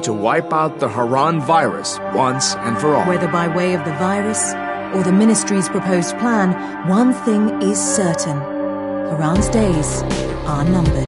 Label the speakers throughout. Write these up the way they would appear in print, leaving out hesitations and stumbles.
Speaker 1: to wipe out the Haran virus once and for all.
Speaker 2: Whether by way of the virus or the Ministry's proposed plan, one thing is certain. Haran's days are numbered.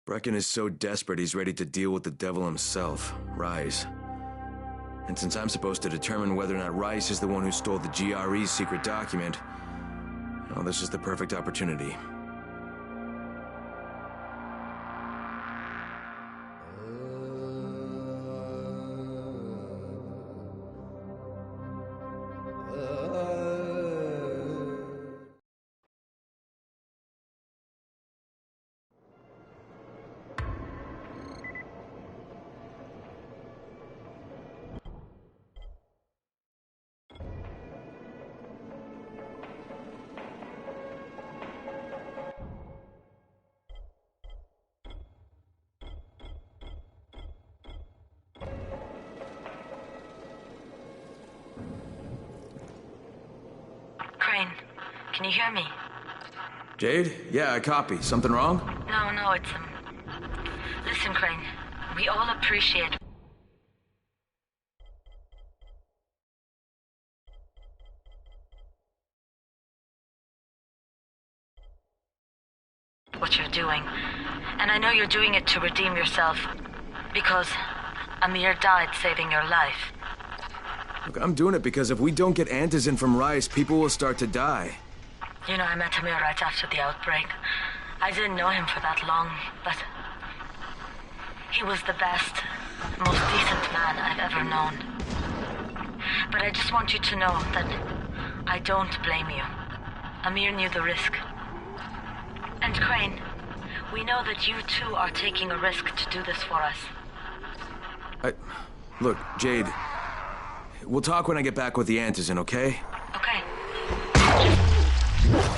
Speaker 3: Brecken is so desperate he's ready to deal with the devil himself, Rise. And since I'm supposed to determine whether or not Rice is the one who stole the GRE's secret document, well, this is the perfect opportunity.
Speaker 4: Can you hear me?
Speaker 3: Jade? Yeah, I copy. Something wrong?
Speaker 4: No, it's, Listen, Crane. We all appreciate what you're doing. And I know you're doing it to redeem yourself. Because Amir died saving your life.
Speaker 3: Look, I'm doing it because if we don't get Antizin from Rice, people will start to die.
Speaker 4: You know, I met Amir right after the outbreak. I didn't know him for that long, but he was the best, most decent man I've ever known. But I just want you to know that I don't blame you. Amir knew the risk. And Crane, we know that you too are taking a risk to do this for us.
Speaker 3: Look, Jade, we'll talk when I get back with the Antizin, okay?
Speaker 4: Okay.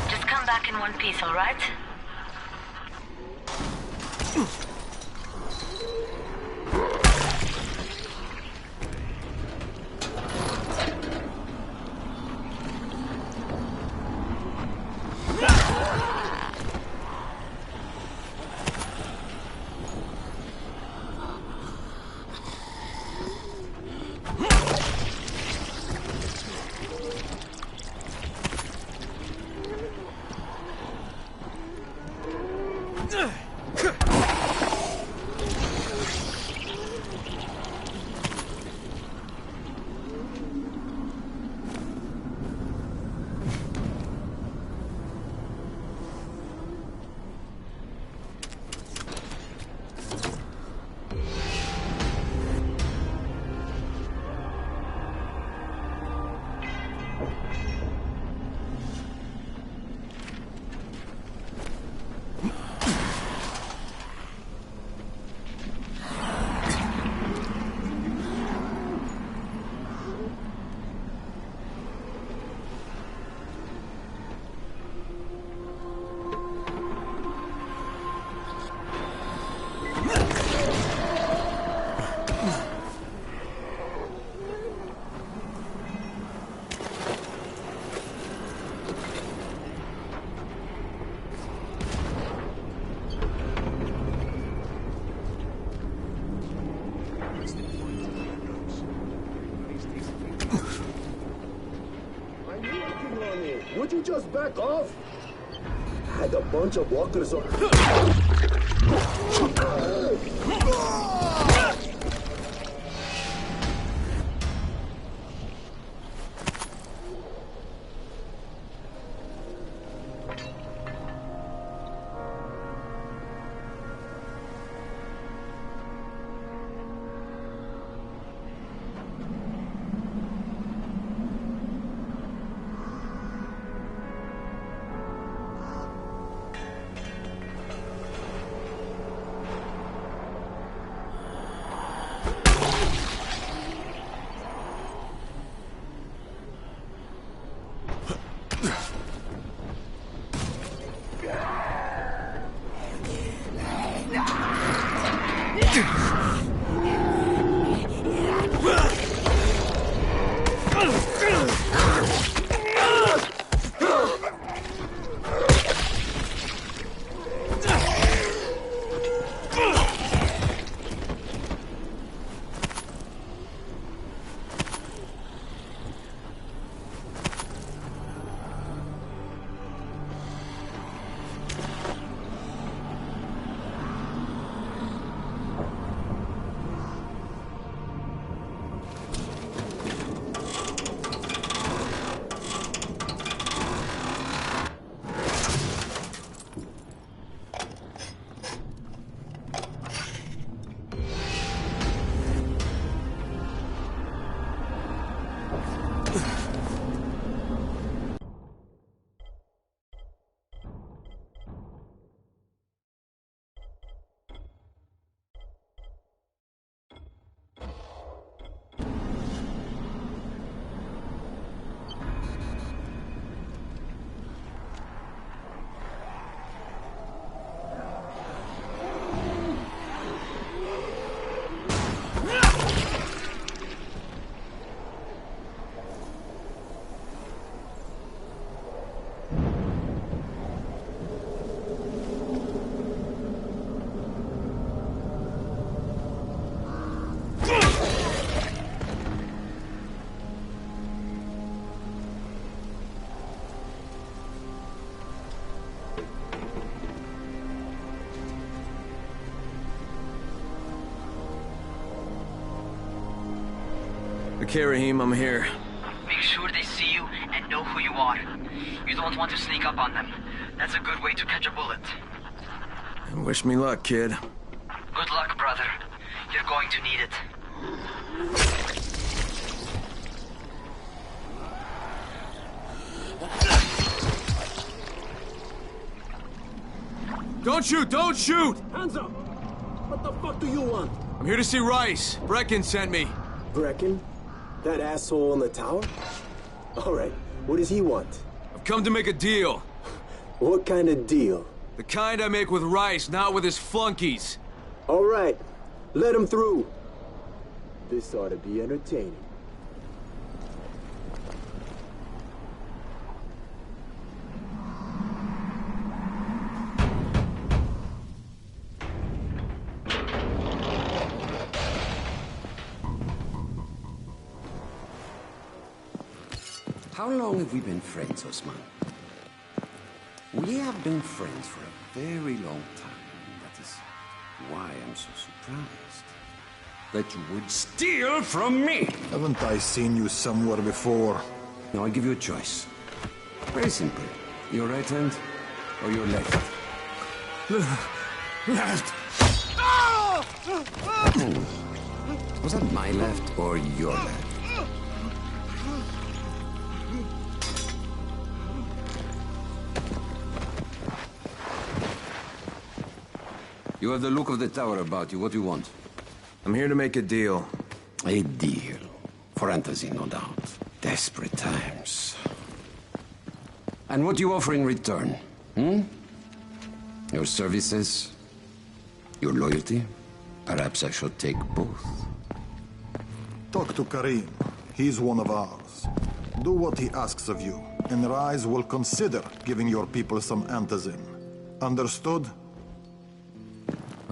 Speaker 4: Just come back in one piece, all right?
Speaker 5: Would you just back off? Had a bunch of walkers on.
Speaker 3: Okay, Raheem, I'm here.
Speaker 6: Make sure they see you and know who you are. You don't want to sneak up on them. That's a good way to catch a bullet.
Speaker 3: And wish me luck, kid.
Speaker 6: Good luck, brother. You're going to need it.
Speaker 3: Don't shoot! Don't shoot!
Speaker 5: Hands up! What the fuck do you want?
Speaker 3: I'm here to see Rice. Brecken sent me.
Speaker 5: Brecken? That asshole in the tower? Alright, what does he want?
Speaker 3: I've come to make a deal.
Speaker 5: What kind of deal?
Speaker 3: The kind I make with Rice, not with his flunkies.
Speaker 5: Alright, let him through. This ought to be entertaining.
Speaker 7: How long have we been friends, Osman? We have been friends for a very long time. That is why I'm so surprised that you would steal from me.
Speaker 8: Haven't I seen you somewhere before?
Speaker 7: Now I give you a choice. Very simple. Your right hand or your left?
Speaker 8: Left!
Speaker 7: Was that my left or your left? You have the look of the tower about you. What do you want?
Speaker 3: I'm here to make a deal.
Speaker 7: A deal. For fantasy, no doubt. Desperate times. And what do you offer in return? Your services? Your loyalty? Perhaps I should take both.
Speaker 8: Talk to Karim. He's one of ours. Do what he asks of you, and Rise will consider giving your people some antizin. Understood?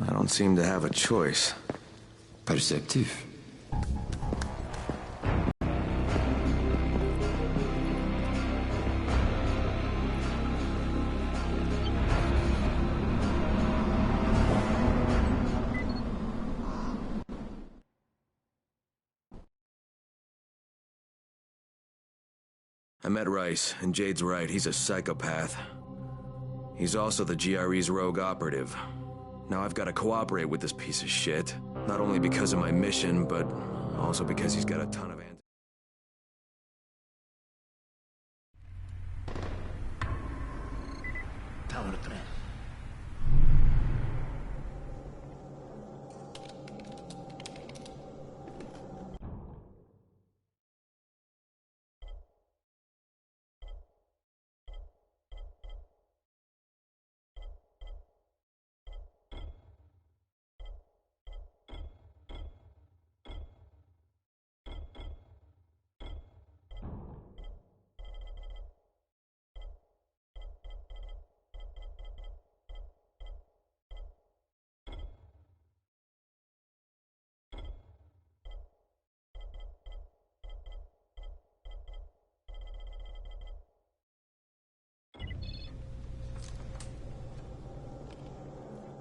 Speaker 3: I don't seem to have a choice.
Speaker 7: Perceptive.
Speaker 3: I met Rice, and Jade's right, he's a psychopath. He's also the GRE's rogue operative. Now I've got to cooperate with this piece of shit. Not only because of my mission, but also because he's got a ton of
Speaker 5: Tower 3.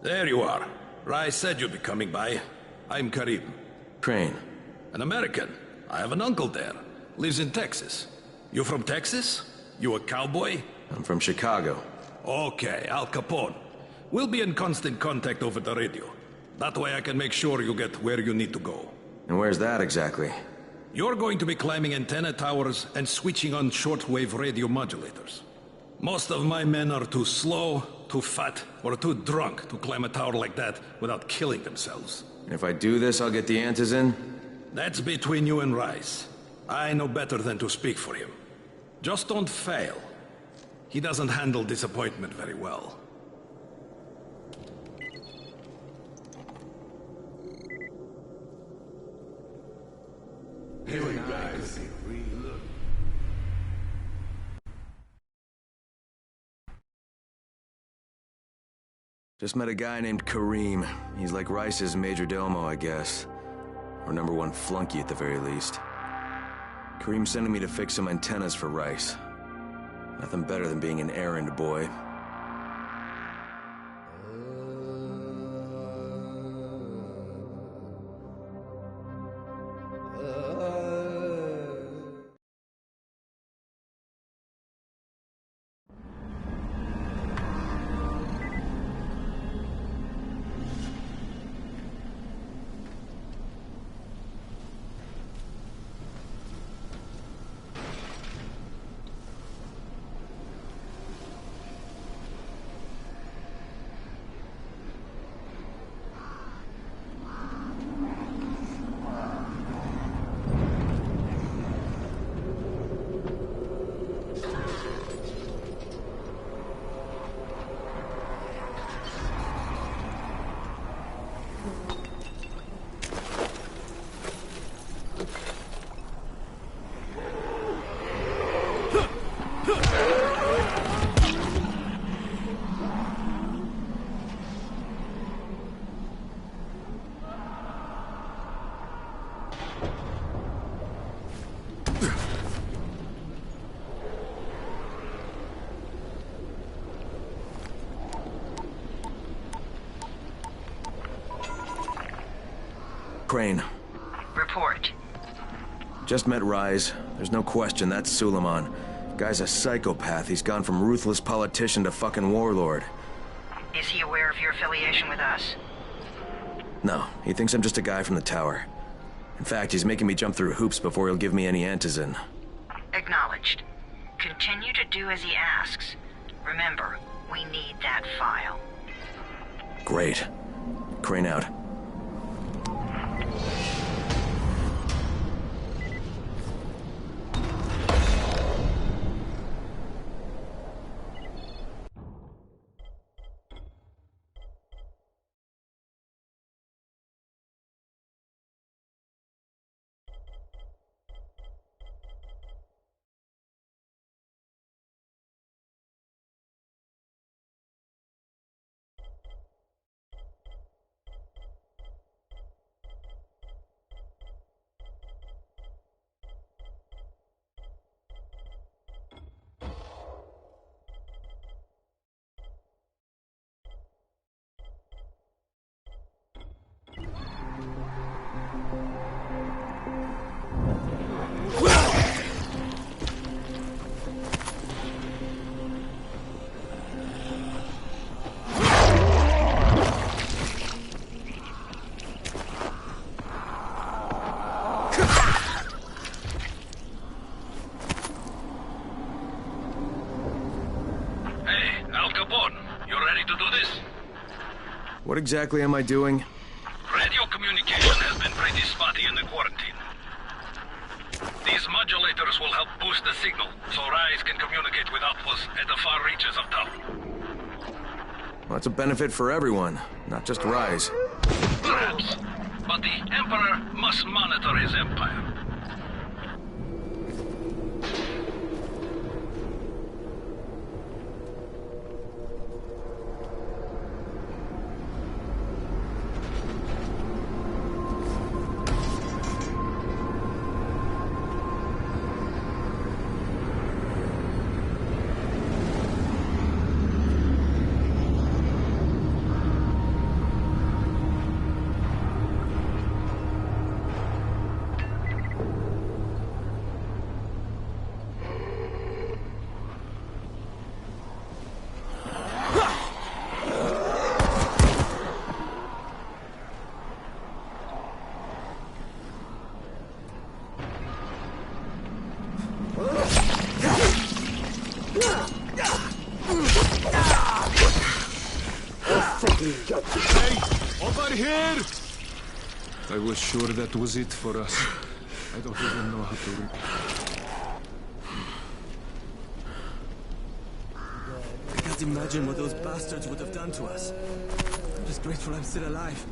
Speaker 9: There you are. Rice said you'd be coming by. I'm Karim.
Speaker 3: Crane.
Speaker 9: An American. I have an uncle there. Lives in Texas. You from Texas? You a cowboy?
Speaker 3: I'm from Chicago.
Speaker 9: Okay, Al Capone. We'll be in constant contact over the radio. That way I can make sure you get where you need to go.
Speaker 3: And where's that exactly?
Speaker 9: You're going to be climbing antenna towers and switching on shortwave radio modulators. Most of my men are too slow, too fat, or too drunk to climb a tower like that without killing themselves.
Speaker 3: And if I do this, I'll get the antizin?
Speaker 9: That's between you and Rice. I know better than to speak for him. Just don't fail. He doesn't handle disappointment very well.
Speaker 5: Hey guys, look.
Speaker 3: Just met a guy named Karim. He's like Rice's major domo, I guess. Or number one flunky at the very least. Karim's sending me to fix some antennas for Rice. Nothing better than being an errand boy. Crane.
Speaker 6: Report.
Speaker 3: Just met Rise. There's no question that's Suleiman. Guy's a psychopath. He's gone from ruthless politician to fucking warlord.
Speaker 6: Is he aware of your affiliation with us?
Speaker 3: No, he thinks I'm just a guy from the tower. In fact, he's making me jump through hoops before he'll give me any antizin.
Speaker 6: Acknowledged. Continue to do as he asks. Remember, we need that file.
Speaker 3: Great. Crane out. What exactly am I doing?
Speaker 9: Radio communication has been pretty spotty in the quarantine. These modulators will help boost the signal, so Rise can communicate with outposts at the far reaches of town.
Speaker 3: Well, that's a benefit for everyone, not just Rise.
Speaker 9: Perhaps, but the Emperor must monitor his empire.
Speaker 10: Hey! Over here! I was sure that was it for us. I don't even know how to...
Speaker 11: I can't imagine what those bastards would have done to us. I'm just grateful I'm still alive.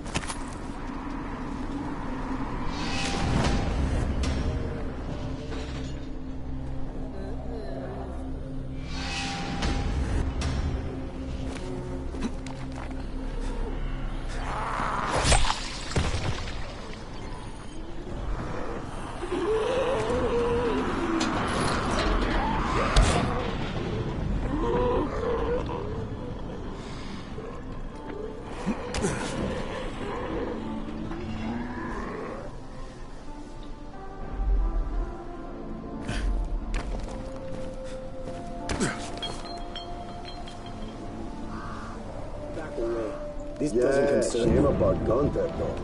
Speaker 5: This doesn't concern him about Gunther, though.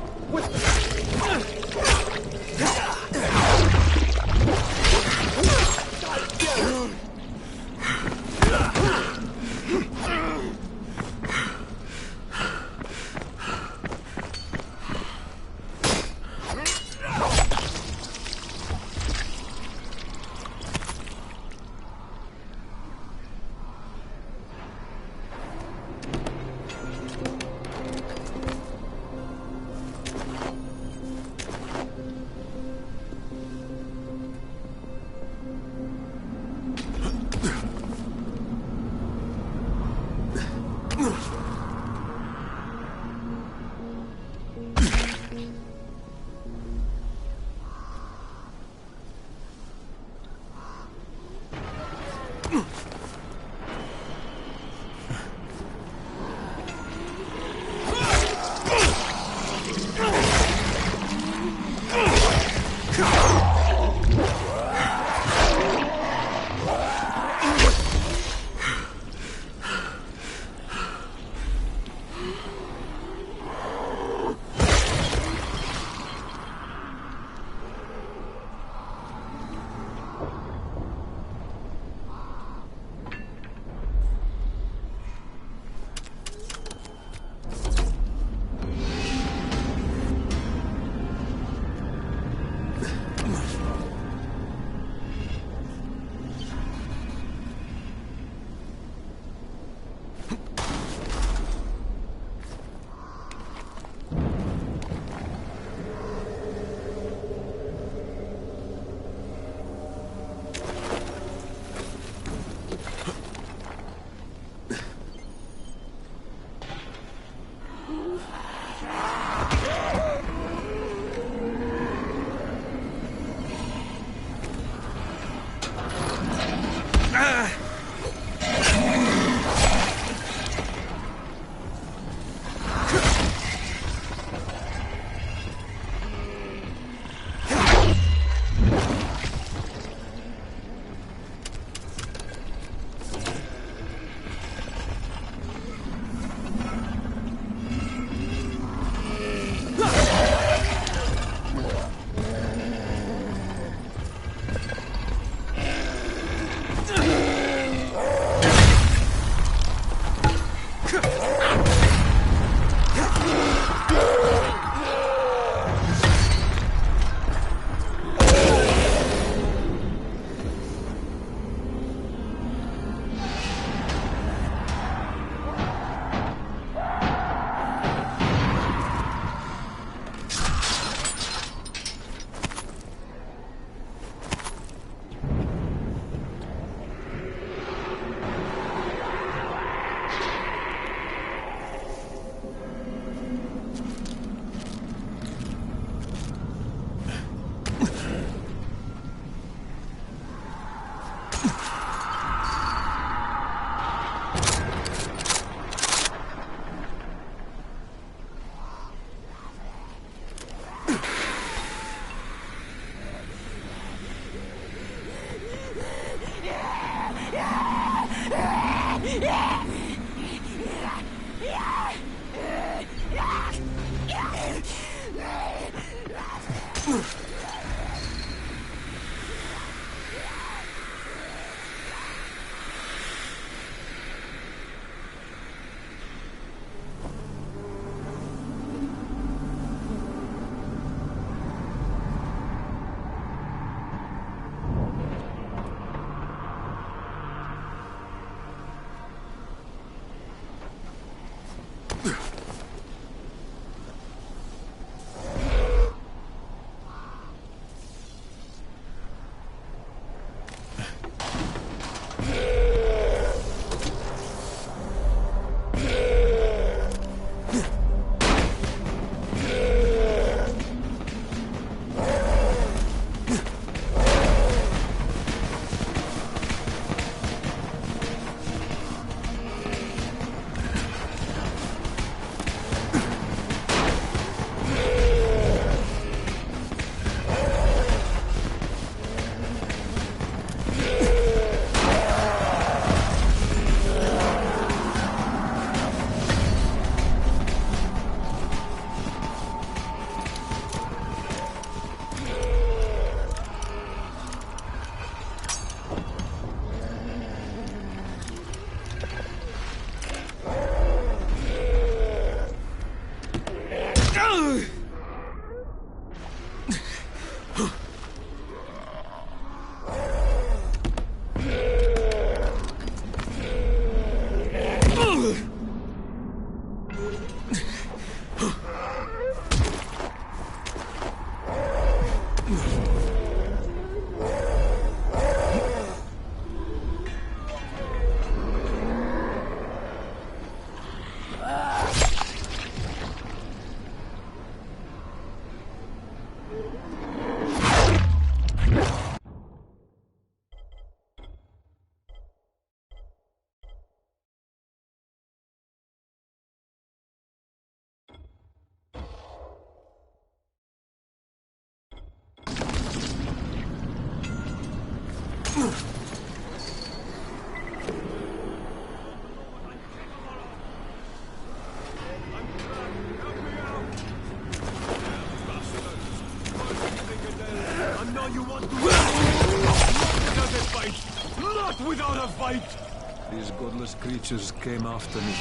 Speaker 10: These godless creatures came after me,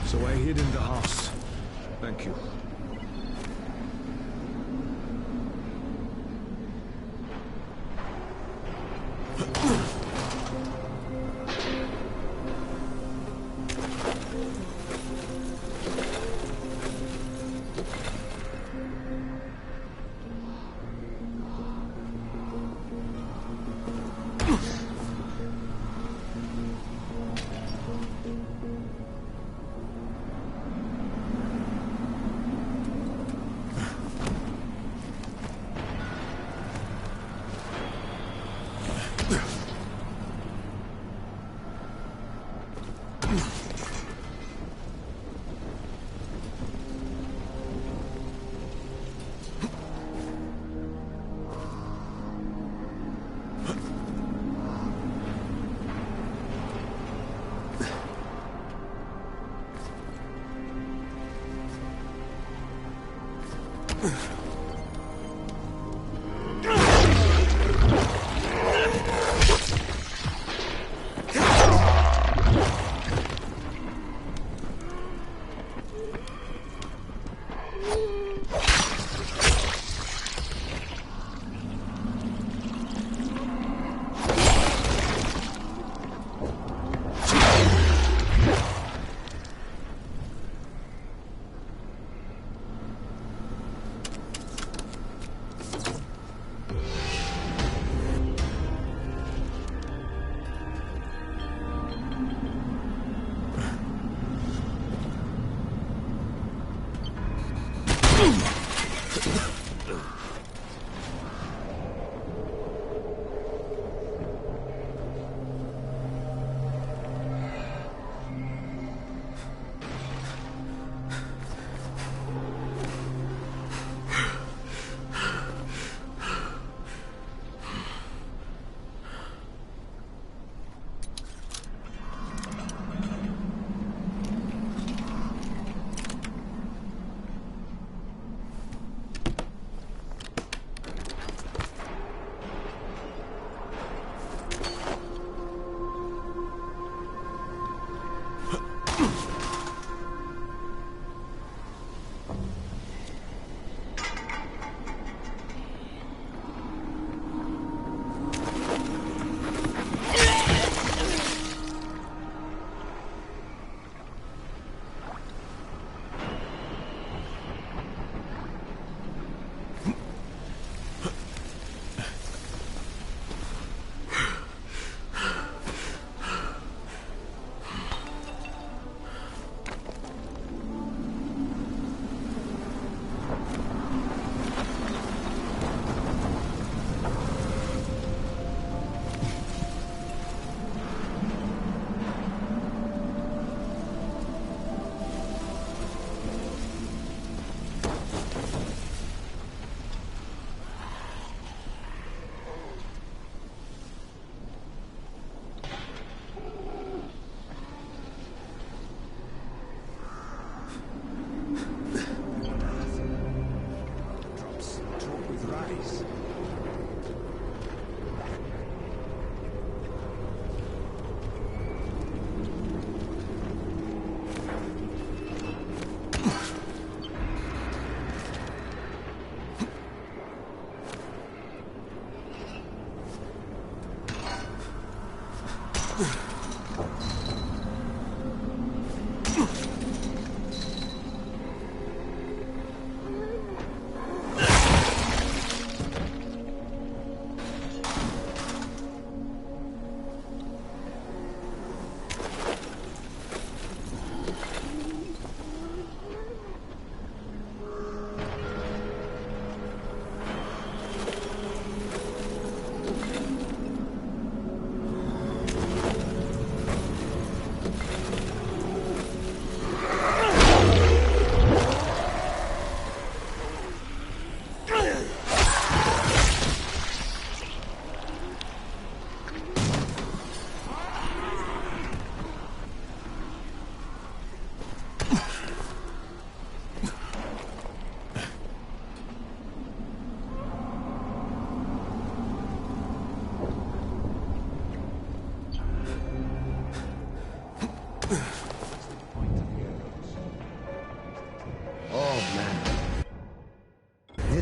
Speaker 10: so I hid in the house. Thank you.
Speaker 11: with Rise.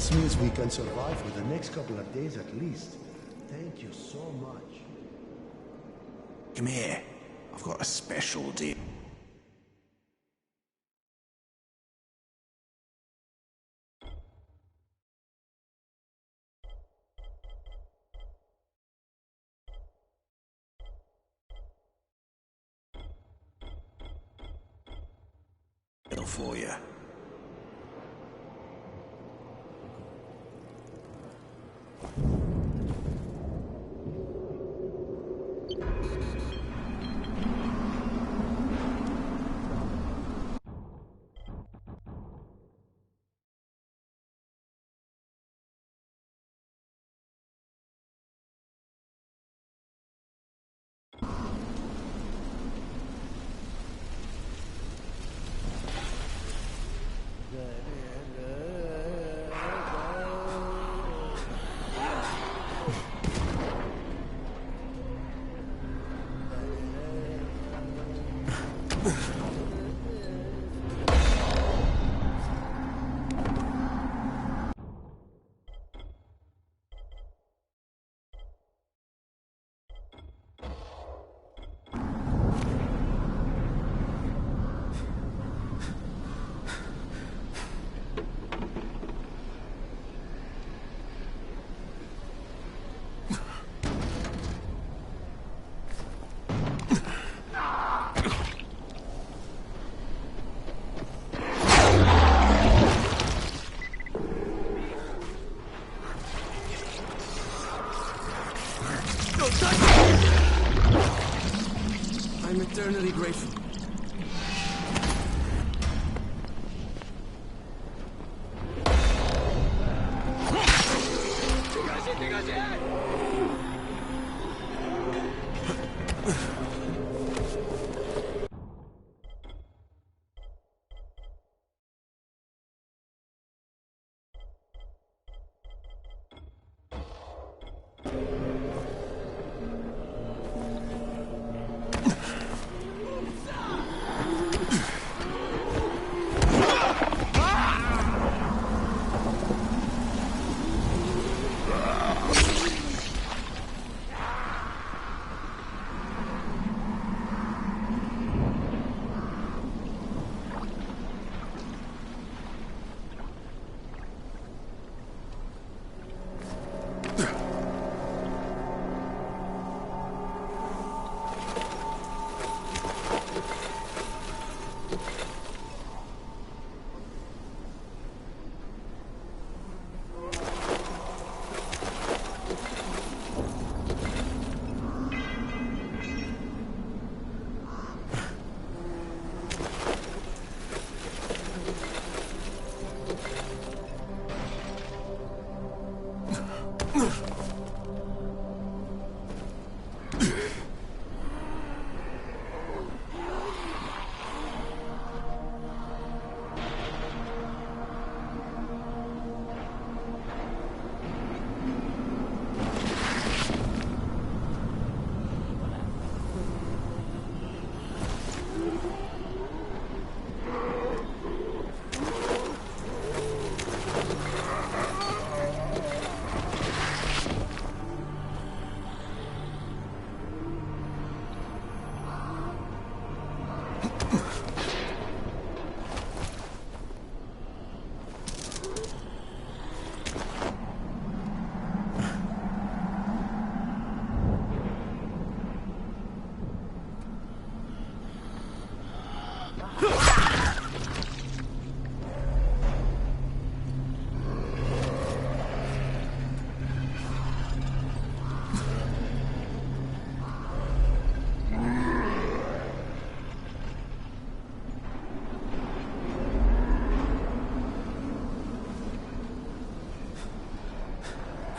Speaker 12: This means we can survive for the next couple of days at least. Thank you so much.
Speaker 13: Come here. I've got a special deal. For you.
Speaker 11: I'm eternally grateful.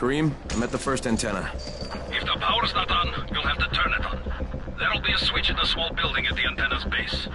Speaker 3: Kareem, I'm at the first antenna.
Speaker 9: If the power's not on, you'll have to turn it on. There'll be a switch in the small building at the antenna's base.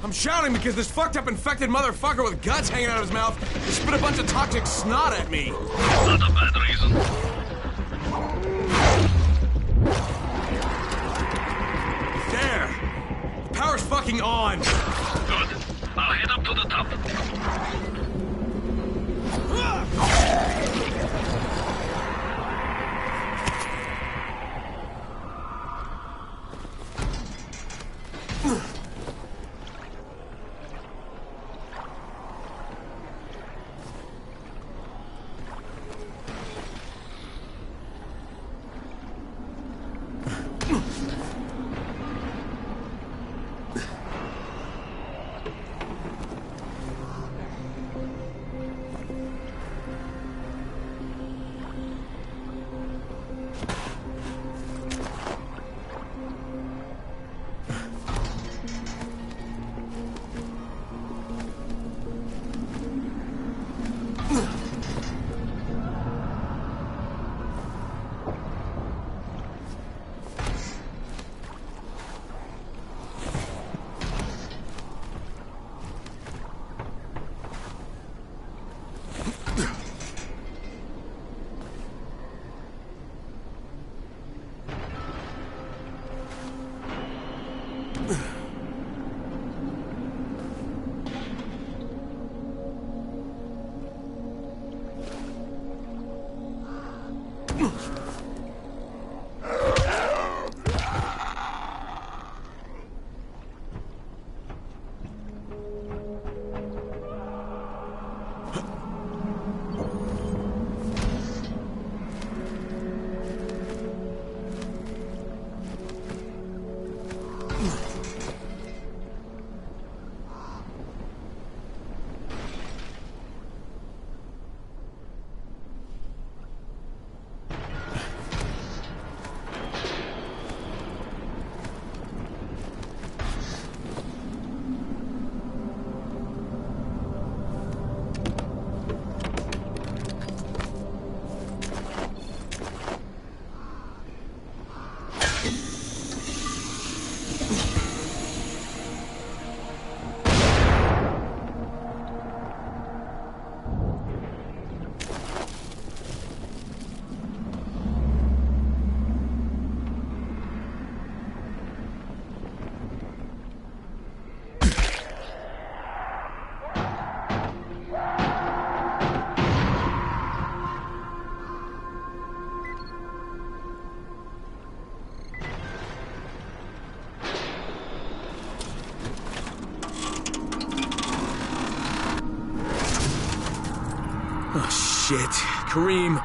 Speaker 3: I'm shouting because this fucked up infected motherfucker with guts hanging out of his mouth just spit a bunch of toxic snot at me.
Speaker 9: Not a bad reason.
Speaker 3: There! The power's fucking on!
Speaker 9: Good. I'll head up to the top.
Speaker 3: Shit. Kareem,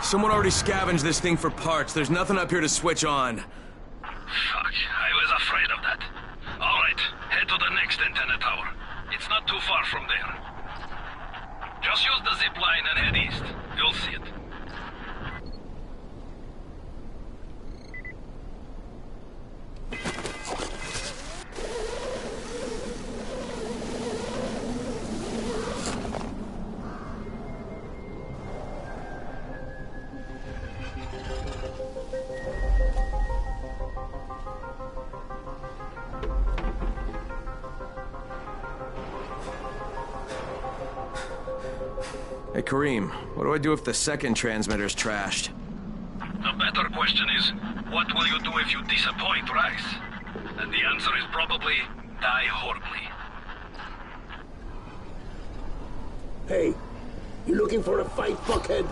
Speaker 3: someone already scavenged this thing for parts. There's nothing up here to switch on.
Speaker 9: Fuck, I was afraid of that. All right, head to the next antenna tower. It's not too far from there. Just use the zip line and head east. You'll see it.
Speaker 3: Hey, Kareem, what do I do if the second transmitter's trashed?
Speaker 9: The better question is, what will you do if you disappoint Rice? And the answer is probably, die horribly.
Speaker 5: Hey, you looking for a fight, fuckhead?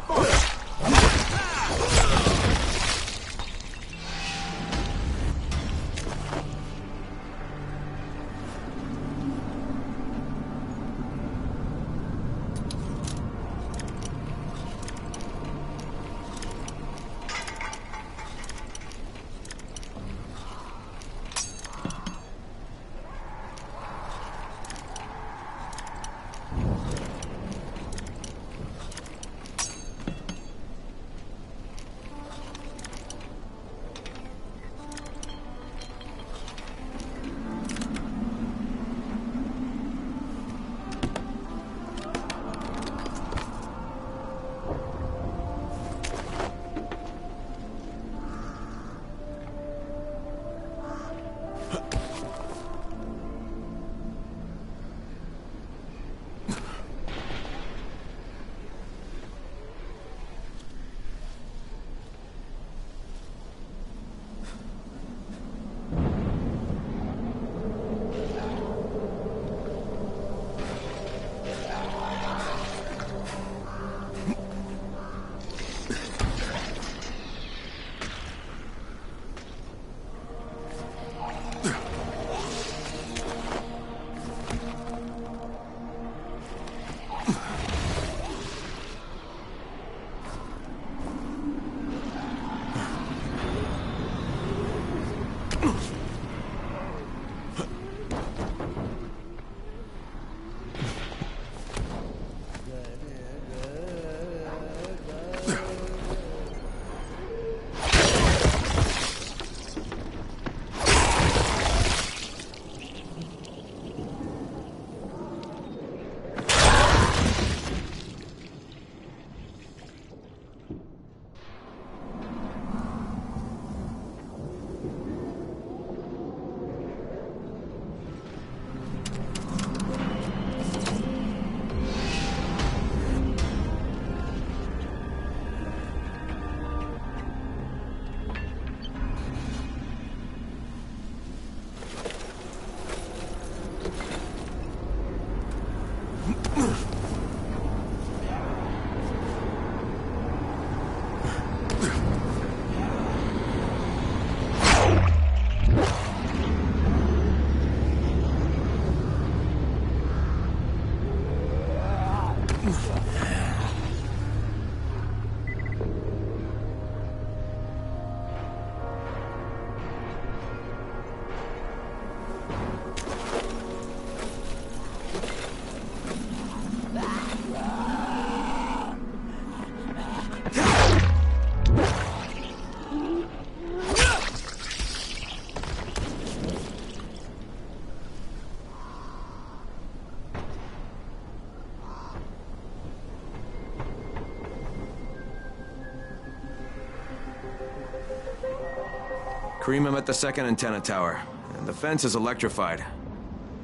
Speaker 3: Kareem, I'm at the second antenna tower, and the fence is electrified.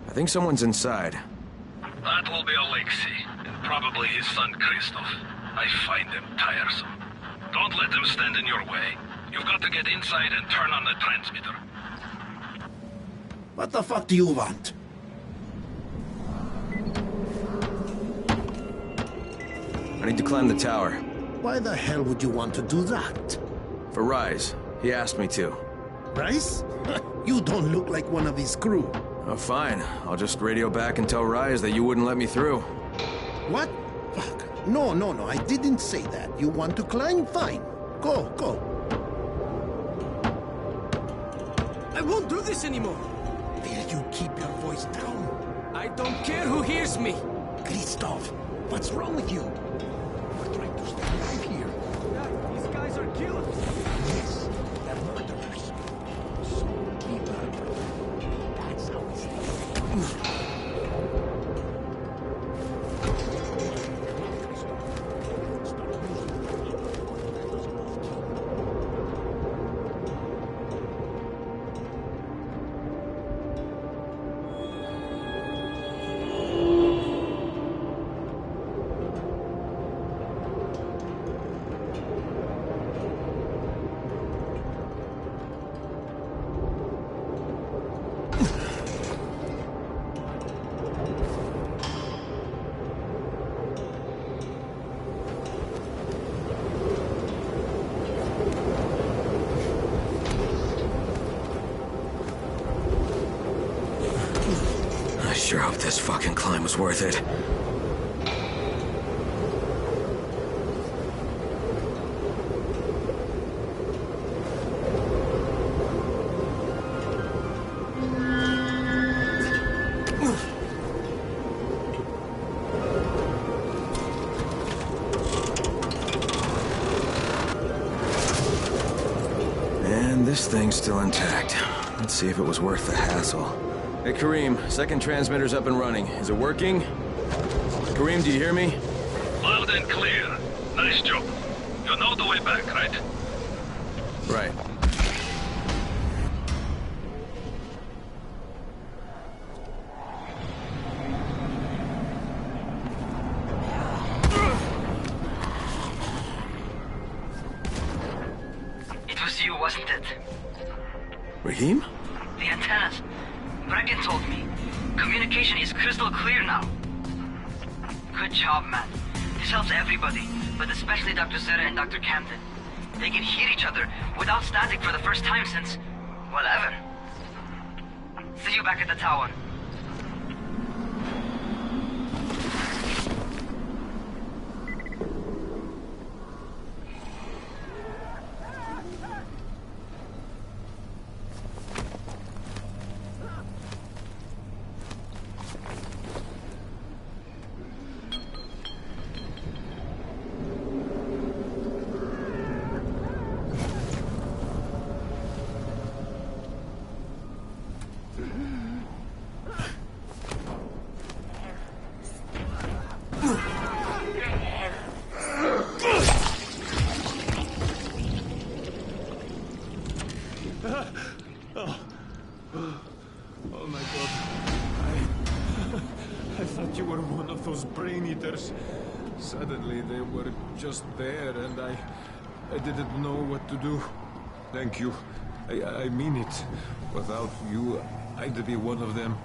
Speaker 3: I think someone's inside.
Speaker 9: That will be Alexei, and probably his son Christoph. I find them tiresome. Don't let them stand in your way. You've got to get inside and turn on the transmitter.
Speaker 13: What the fuck do you want?
Speaker 3: I need to climb the tower.
Speaker 13: Why the hell would you want to do that?
Speaker 3: For Rise. He asked me to.
Speaker 13: Rise? You don't look like one of his crew.
Speaker 3: Oh, fine. I'll just radio back and tell Rise that you wouldn't let me through.
Speaker 13: What? Fuck. No, I didn't say that. You want to climb? Fine. Go.
Speaker 11: I won't do this anymore.
Speaker 13: Will you keep your voice down?
Speaker 11: I don't care who hears me.
Speaker 13: Christoph, what's wrong with you? We're trying to stay alive here.
Speaker 11: These guys are killers.
Speaker 13: Yes, they're murderers. So keep our brother. That's how we stay.
Speaker 3: I sure hope this fucking climb was worth it. And this thing's still intact. Let's see if it was worth the hassle. Hey, Kareem, second transmitter's up and running. Is it working? Kareem, do you hear me?
Speaker 9: Loud and clear. Nice job. You know the way back, right?
Speaker 3: Right.
Speaker 6: It was you, wasn't it?
Speaker 3: Raheem?
Speaker 6: The antennas. Brecken told me. Communication is crystal clear now. Good job, man. This helps everybody, but especially Dr. Zeta and Dr. Camden. They can hear each other without static for the first time since, well, ever. See you back at the tower.
Speaker 10: Oh my god. I thought you were one of those brain eaters. Suddenly they were just there and I didn't know what to do. Thank you. I mean it. Without you, I'd be one of them.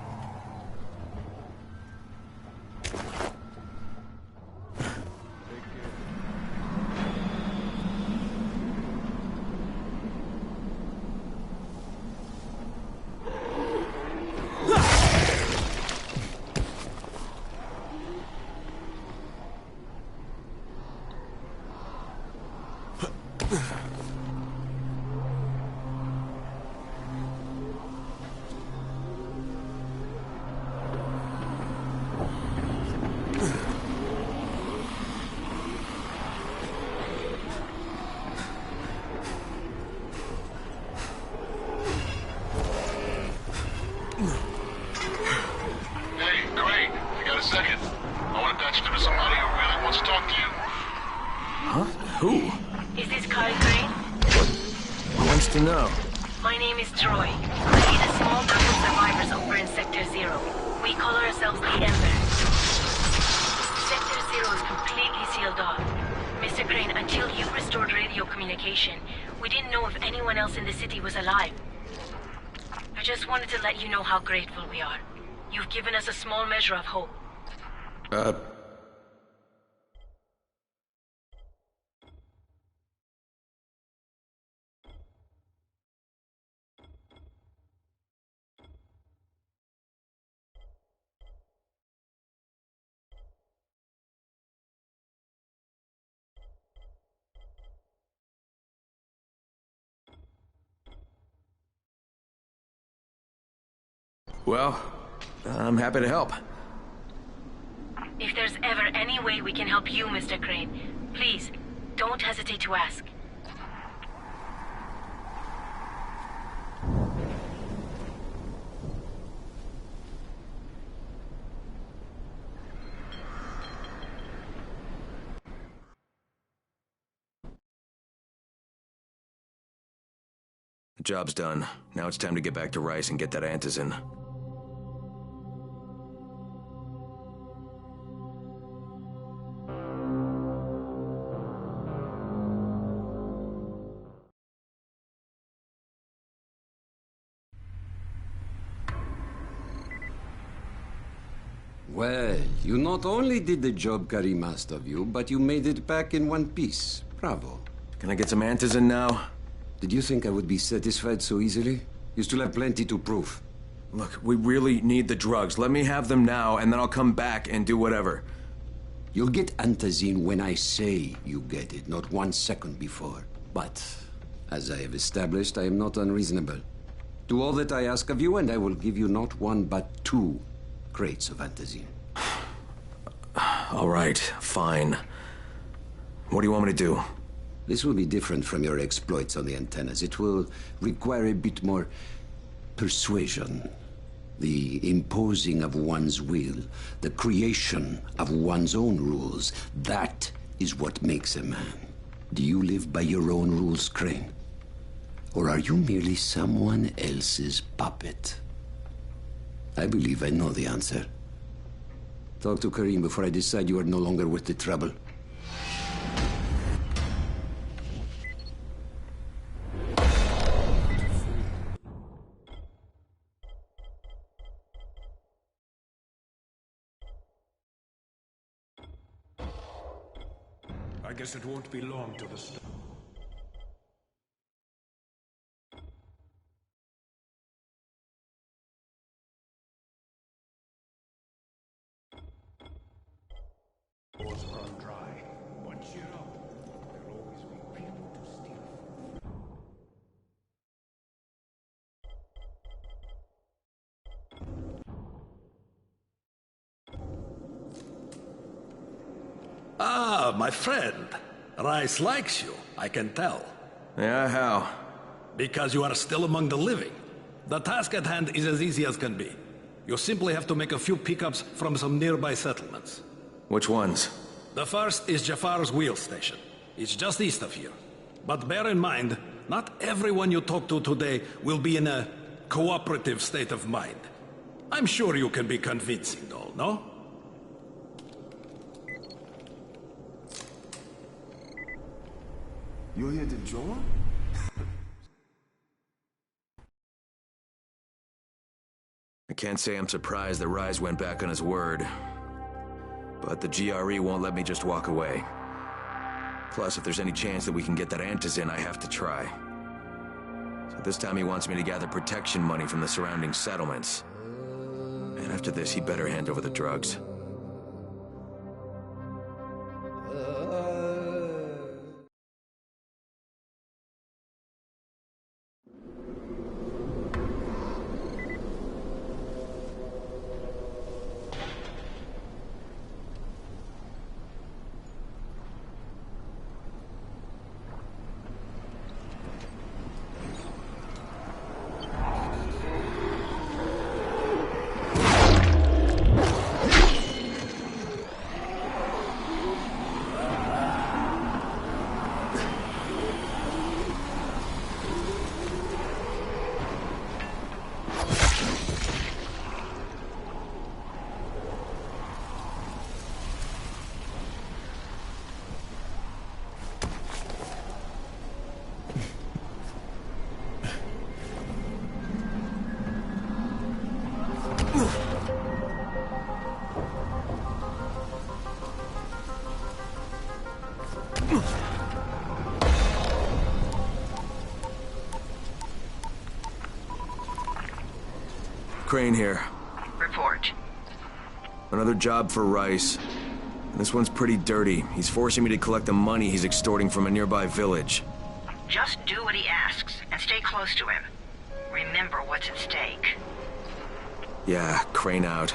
Speaker 4: How grateful we are. You've given us a small measure of hope.
Speaker 3: Well, I'm happy to help.
Speaker 4: If there's ever any way we can help you, Mr. Crane, please, don't hesitate to ask.
Speaker 3: The job's done. Now it's time to get back to Rice and get that antizin.
Speaker 7: Well, you not only did the job Karim asked of you, but you made it back in one piece. Bravo.
Speaker 3: Can I get some antizin now?
Speaker 7: Did you think I would be satisfied so easily? You still have plenty to prove.
Speaker 3: Look, we really need the drugs. Let me have them now, and then I'll come back and do whatever.
Speaker 7: You'll get antizin when I say you get it, not 1 second before. But, as I have established, I am not unreasonable. Do all that I ask of you, and I will give you not 1, but 2 crates of antizin.
Speaker 3: All right, fine. What do you want me to do?
Speaker 7: This will be different from your exploits on the antennas. It will require a bit more persuasion. The imposing of one's will, the creation of one's own rules. That is what makes a man. Do you live by your own rules, Crane? Or are you merely someone else's puppet? I believe I know the answer. Talk to Karim before I decide you are no longer worth the trouble.
Speaker 9: I guess it won't be long till the start. Doors run dry, but cheer up. There'll always be people to steal from. Ah, my friend. Rice likes you, I can tell.
Speaker 3: Yeah, how?
Speaker 9: Because you are still among the living. The task at hand is as easy as can be. You simply have to make a few pickups from some nearby settlements.
Speaker 3: Which ones?
Speaker 9: The first is Jafar's wheel station. It's just east of here. But bear in mind, Not everyone you talk to today will be in a cooperative state of mind. I'm sure you can be convincing, though, no?
Speaker 14: You're here to join?
Speaker 3: I can't say I'm surprised that Rise went back on his word. But the GRE won't let me just walk away. Plus, if there's any chance that we can get that Antizin, I have to try. So this time he wants me to gather protection money from the surrounding settlements. And after this, he better hand over the drugs. Crane here.
Speaker 6: Report.
Speaker 3: Another job for Rice. This one's pretty dirty. He's forcing me to collect the money he's extorting from a nearby village.
Speaker 6: Just do what he asks, and stay close to him. Remember what's at stake.
Speaker 3: Yeah, Crane out.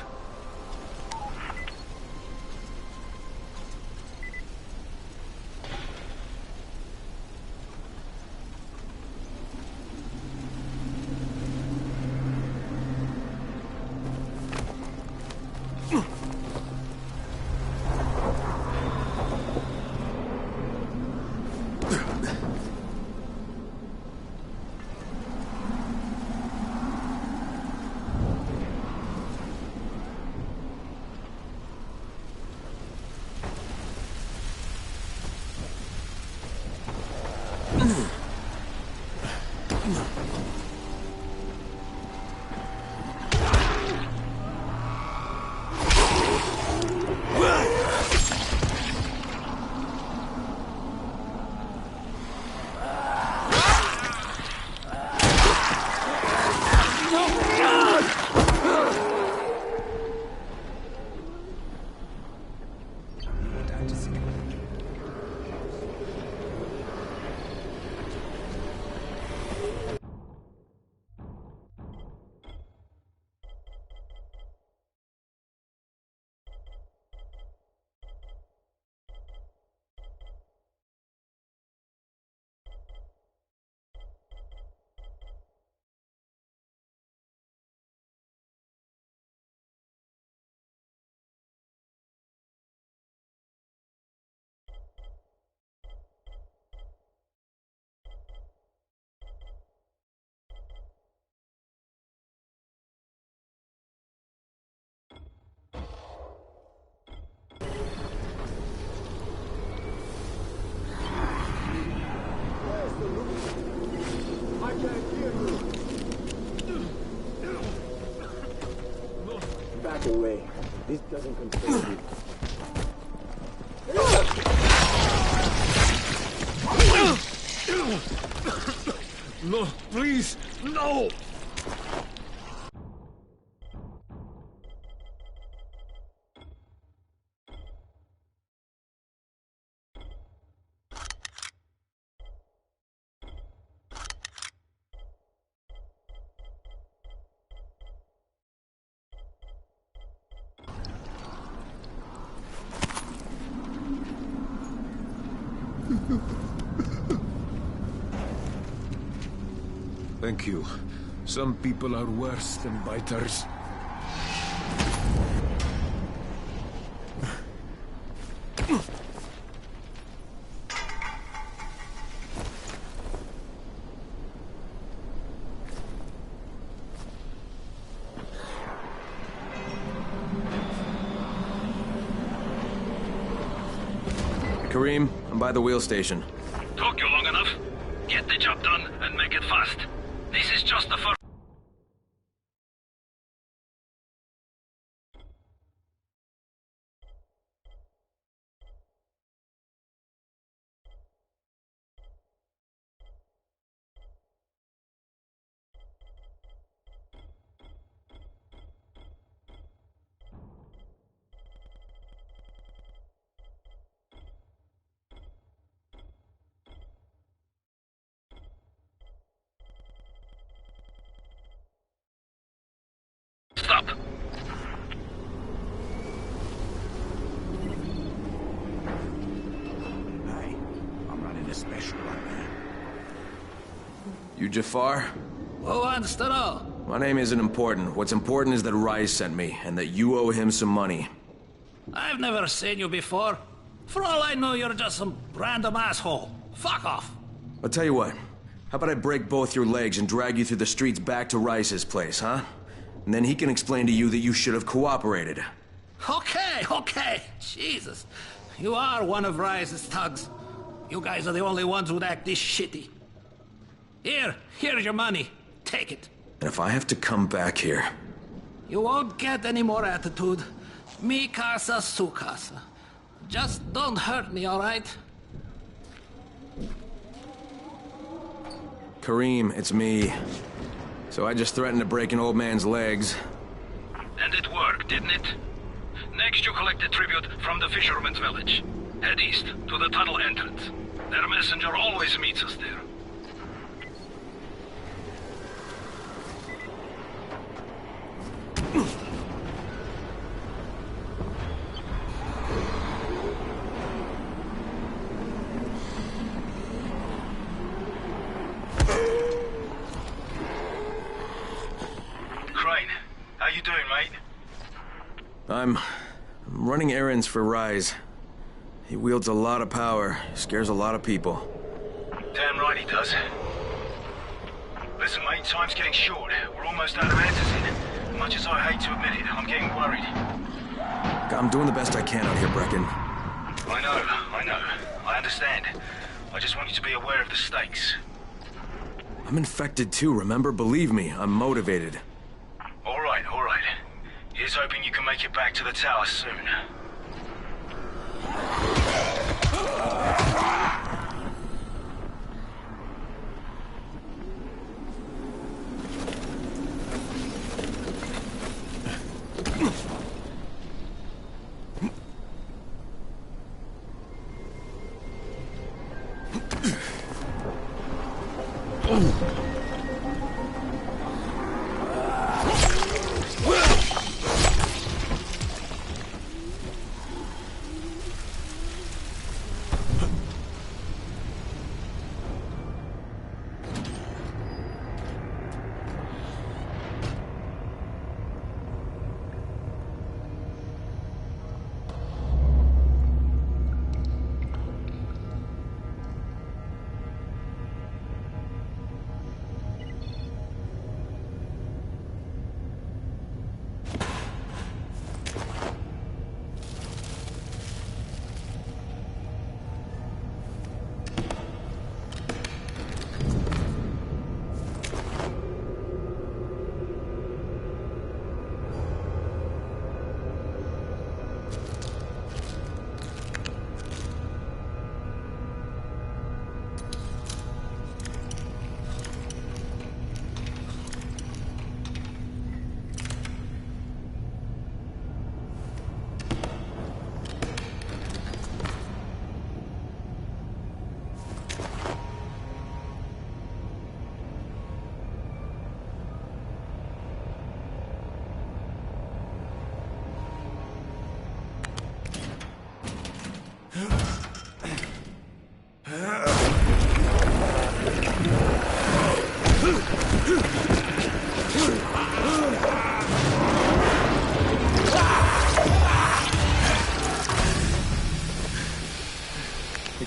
Speaker 5: Back away. This doesn't concern you.
Speaker 10: No, please, no! Thank you. Some people are worse than biters.
Speaker 3: Kareem, I'm by the wheel station.
Speaker 9: Took you long enough. Get the job done and make it fast. This is just the first... Stop.
Speaker 13: Hey, I'm running a special right now.
Speaker 3: You Jafar?
Speaker 9: Who wants to know?
Speaker 3: My name isn't important. What's important is that Rise sent me, and that you owe him some money.
Speaker 9: I've never seen you before. For all I know, you're just some random asshole. Fuck off.
Speaker 3: I'll tell you what. How about I break both your legs and drag you through the streets back to Rice's place, huh? And then he can explain to you that you should have cooperated.
Speaker 9: Okay. Jesus. You are one of Rise's thugs. You guys are the only ones who'd act this shitty. Here's your money. Take it.
Speaker 3: And if I have to come back here...
Speaker 9: You won't get any more attitude. Mi casa, su casa. Just don't hurt me, all right?
Speaker 3: Kareem, it's me. So I just threatened to break an old man's legs.
Speaker 9: And it worked, didn't it? Next you collect a tribute from the fisherman's village. Head east, to the tunnel entrance. Their messenger always meets us there.
Speaker 14: How you doing, mate?
Speaker 3: I'm running errands for Rise. He wields a lot of power, scares a lot of people.
Speaker 14: Damn right he does. Listen, mate, time's getting short. We're almost out of answers in. Much as I hate to admit it, I'm getting worried.
Speaker 3: I'm doing the best I can out here, Brecken.
Speaker 14: I know. I understand. I just want you to be aware of the stakes.
Speaker 3: I'm infected too, remember? Believe me, I'm motivated.
Speaker 14: All right. Here's hoping you can make it back to the tower soon.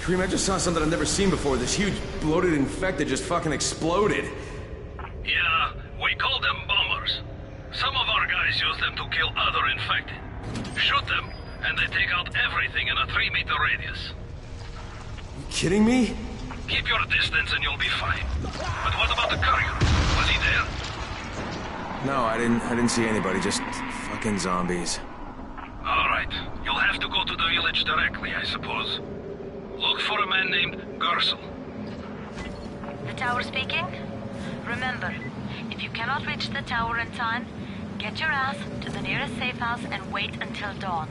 Speaker 3: Kareem, I just saw something I've never seen before. This huge, bloated infected just fucking exploded.
Speaker 9: Yeah, we call them bombers. Some of our guys use them to kill other infected. Shoot them, and they take out everything in a 3-meter radius.
Speaker 3: kidding me?
Speaker 14: Keep your distance and you'll be fine. But what about the courier? Was he there?
Speaker 3: No, I didn't see anybody, just fucking zombies.
Speaker 14: All right. You'll have to go to the village directly, I suppose. Look for a man named Gersel.
Speaker 4: The tower speaking? Remember, if you cannot reach the tower in time, get your ass to the nearest safe house and wait until dawn.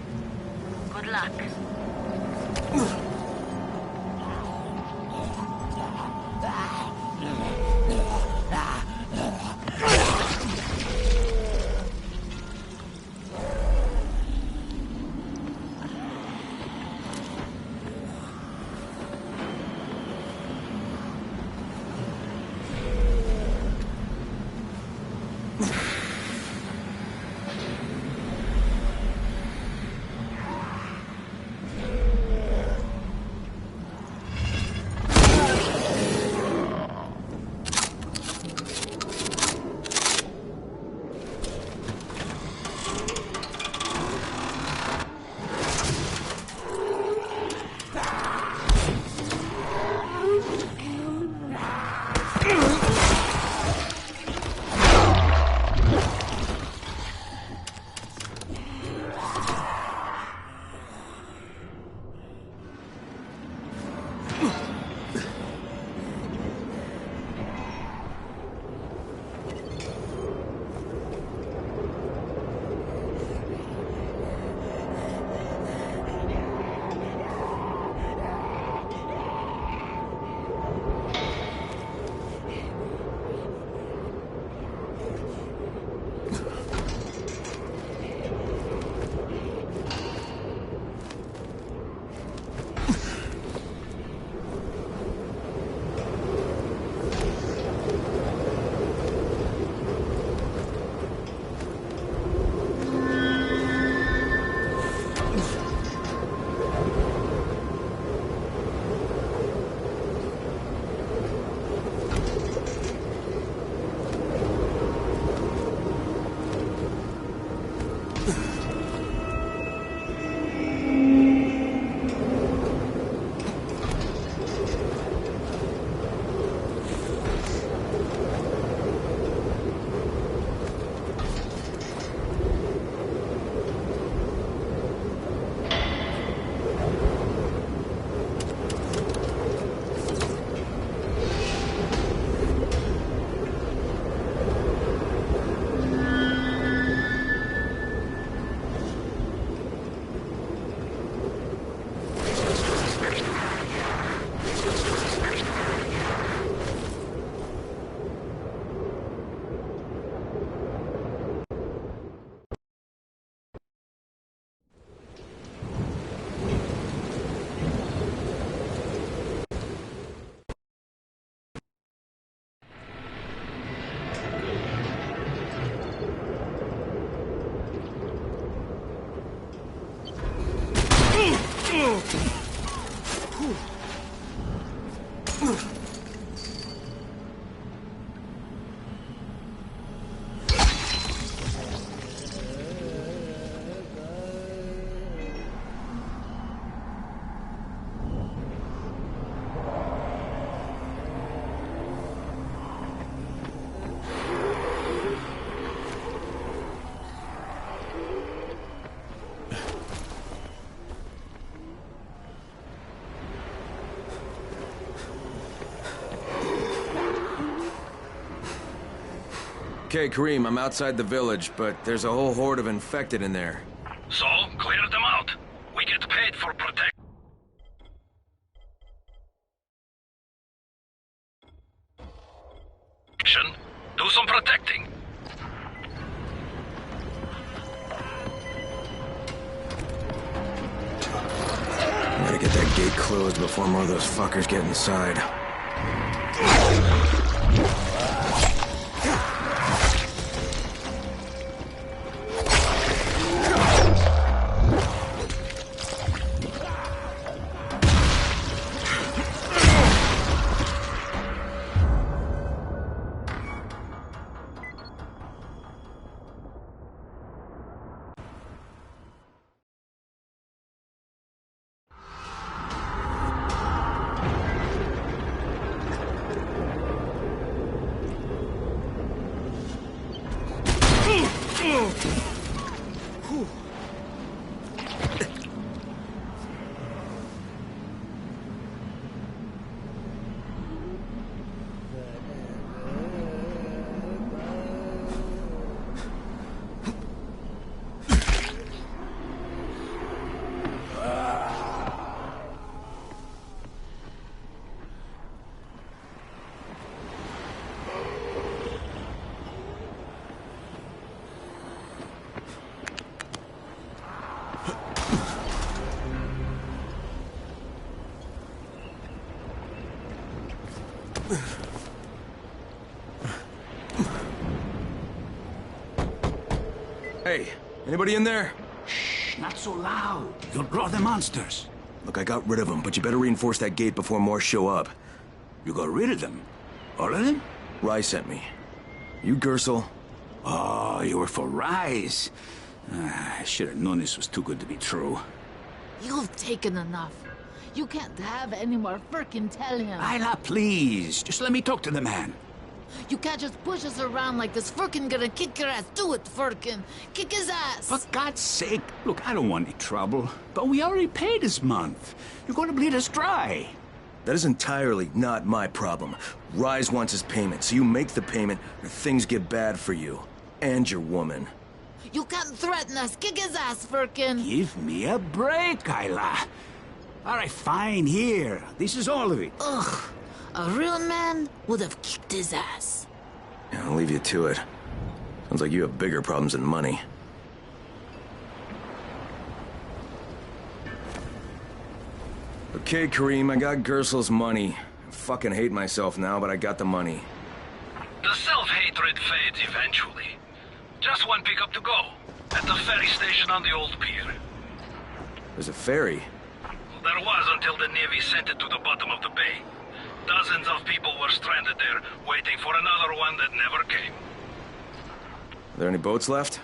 Speaker 4: Good luck.
Speaker 3: Okay, Kareem, I'm outside the village, but there's a whole horde of infected in there.
Speaker 14: So, clear them out. We get paid for protection. Do some protecting.
Speaker 3: I gotta get that gate closed before more of those fuckers get inside. Hey, anybody in there?
Speaker 13: Shh, not so loud. You'll draw the monsters.
Speaker 3: Look, I got rid of them, but you better reinforce that gate before more show up.
Speaker 13: You got rid of them? All of them?
Speaker 3: Rye sent me. You Gersel?
Speaker 13: Oh, you were for Rise. I should have known this was too good to be true.
Speaker 15: You've taken enough. You can't have any more. Firkin, tell him.
Speaker 13: Isla, please. Just let me talk to the man.
Speaker 15: You can't just push us around like this. Firkin gonna kick your ass. Do it, Firkin. Kick his ass.
Speaker 13: For God's sake. Look, I don't want any trouble. But we already paid this month. You're gonna bleed us dry.
Speaker 3: That is entirely not my problem. Rise wants his payment, so you make the payment or things get bad for you. And your woman.
Speaker 15: You can't threaten us. Kick his ass, Firkin.
Speaker 13: Give me a break, Isla. All right, fine, here. This is all of it.
Speaker 15: Ugh. A real man would have kicked his ass.
Speaker 3: Yeah, I'll leave you to it. Sounds like you have bigger problems than money. Okay, Kareem, I got Gersel's money. I fucking hate myself now, but I got the money.
Speaker 14: The self-hatred fades eventually. Just one pickup to go. At the ferry station on the old pier.
Speaker 3: There's a ferry?
Speaker 14: There was until the Navy sent it to the bottom of the bay. Dozens of people were stranded there, waiting for another one that never came.
Speaker 3: Are there any boats left?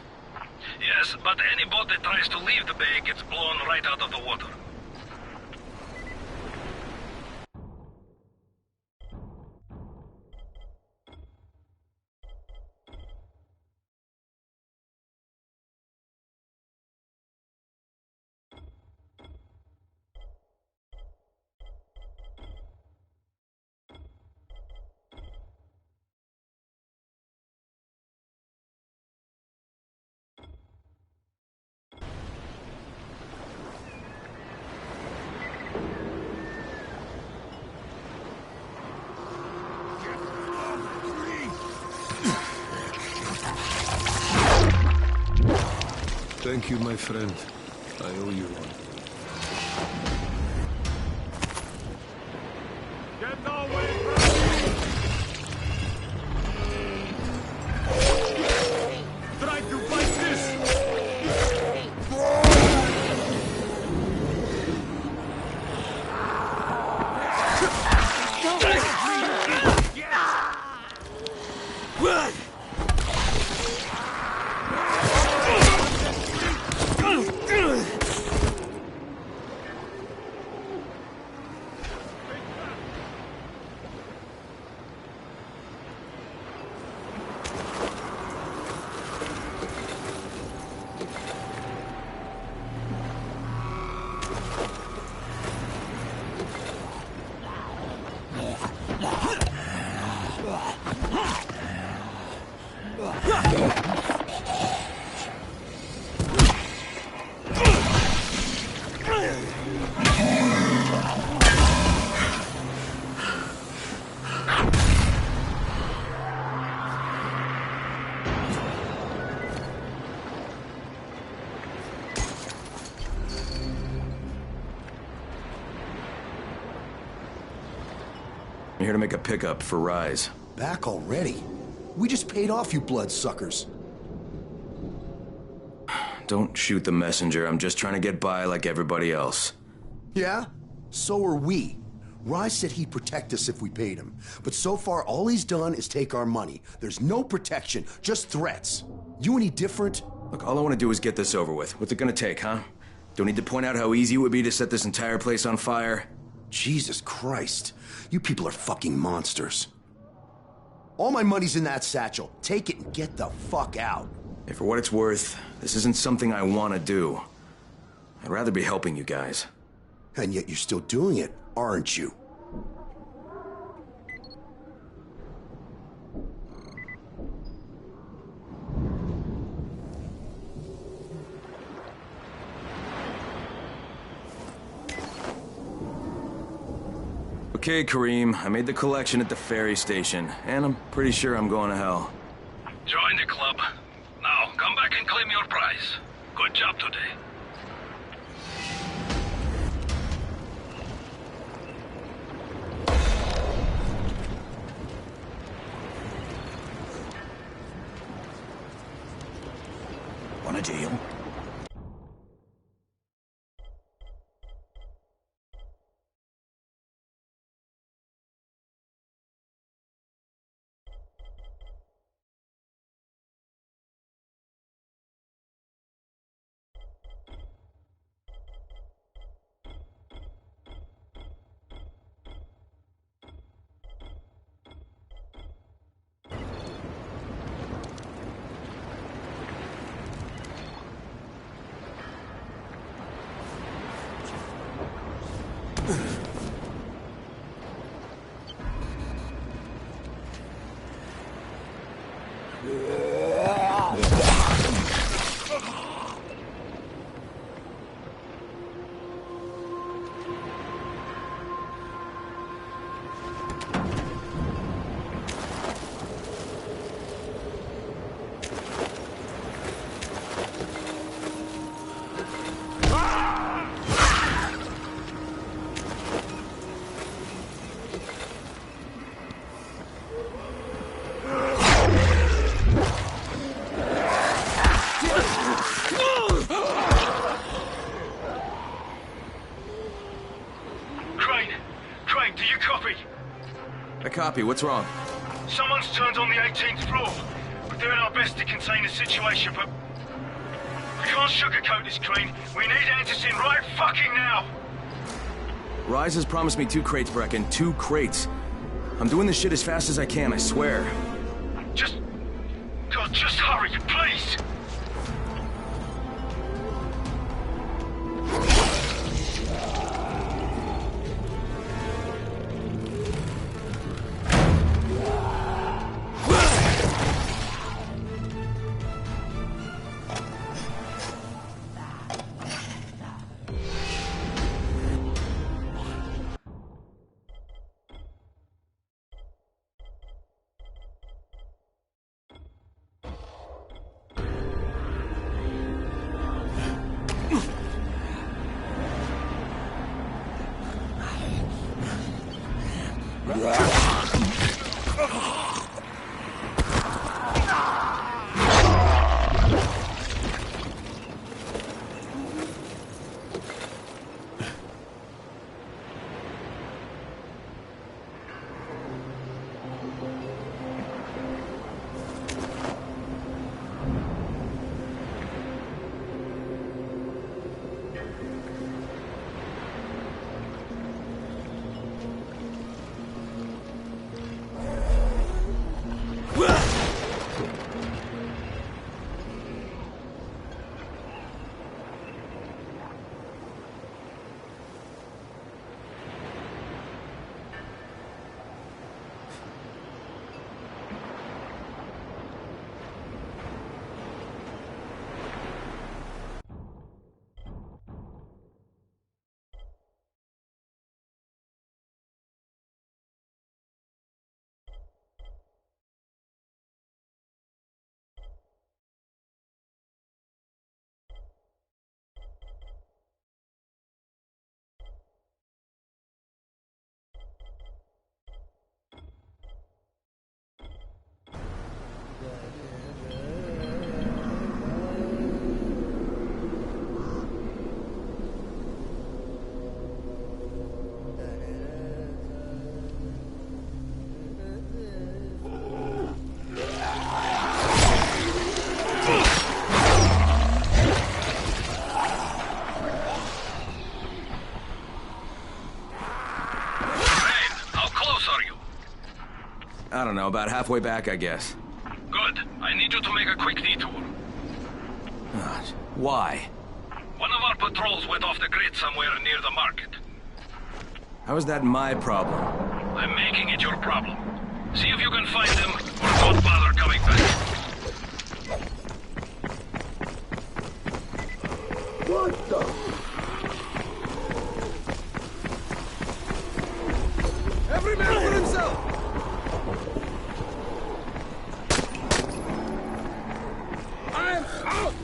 Speaker 14: Yes, but any boat that tries to leave the bay gets blown right out of the water.
Speaker 10: Thank you, my friend. I owe you one. Get away from me! Try to fight this!
Speaker 3: I'm here to make a pickup for Rise.
Speaker 12: Back already? We just paid off, you bloodsuckers.
Speaker 3: Don't shoot the messenger. I'm just trying to get by like everybody else.
Speaker 12: Yeah? So are we. Rise said he'd protect us if we paid him. But so far, all he's done is take our money. There's no protection, just threats. You any different?
Speaker 3: Look, all I want to do is get this over with. What's it gonna take, huh? Don't need to point out how easy it would be to set this entire place on fire?
Speaker 12: Jesus Christ. You people are fucking monsters. All my money's in that satchel. Take it and get the fuck out.
Speaker 3: Hey, for what it's worth, this isn't something I want to do. I'd rather be helping you guys.
Speaker 12: And yet you're still doing it, aren't you?
Speaker 3: Okay, Kareem, I made the collection at the ferry station, and I'm pretty sure I'm going to hell.
Speaker 14: Join the club. Now, come back and claim your prize. Good job today.
Speaker 13: Want a deal?
Speaker 3: Copy, what's wrong?
Speaker 14: Someone's turned on the 18th floor. We're doing our best to contain the situation, but we can't sugarcoat this, Crane. We need answers in right fucking now.
Speaker 3: Rise has promised me 2 crates, Brecken. 2 crates. I'm doing this shit as fast as I can, I swear.
Speaker 14: God, just hurry, please!
Speaker 3: I don't know, about halfway back, I guess.
Speaker 14: Good. I need you to make a quick detour.
Speaker 3: Why?
Speaker 9: One of our patrols went off the grid somewhere near the market.
Speaker 3: How is that my problem?
Speaker 9: I'm making it your problem. See if you can find them, or don't bother coming back.
Speaker 5: What the?
Speaker 11: Every man for himself!
Speaker 14: I'm out!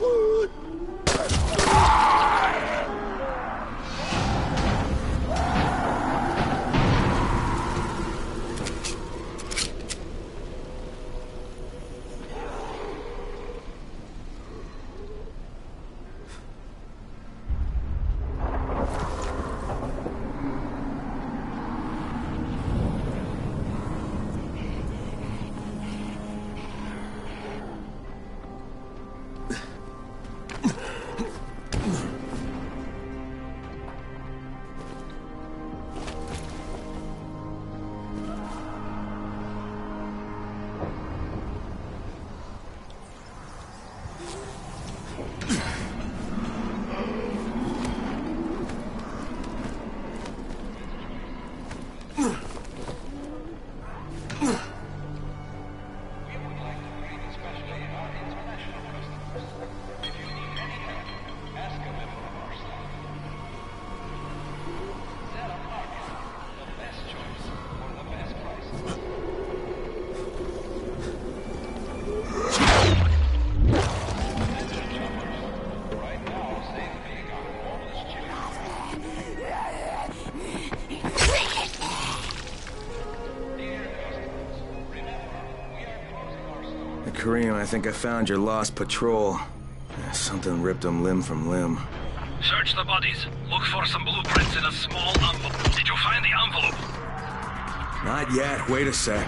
Speaker 3: Kareem, I think I found your lost patrol. Something ripped them limb from limb.
Speaker 9: Search the bodies. Look for some blueprints in a small envelope. Did you find the envelope?
Speaker 3: Not yet. Wait a sec.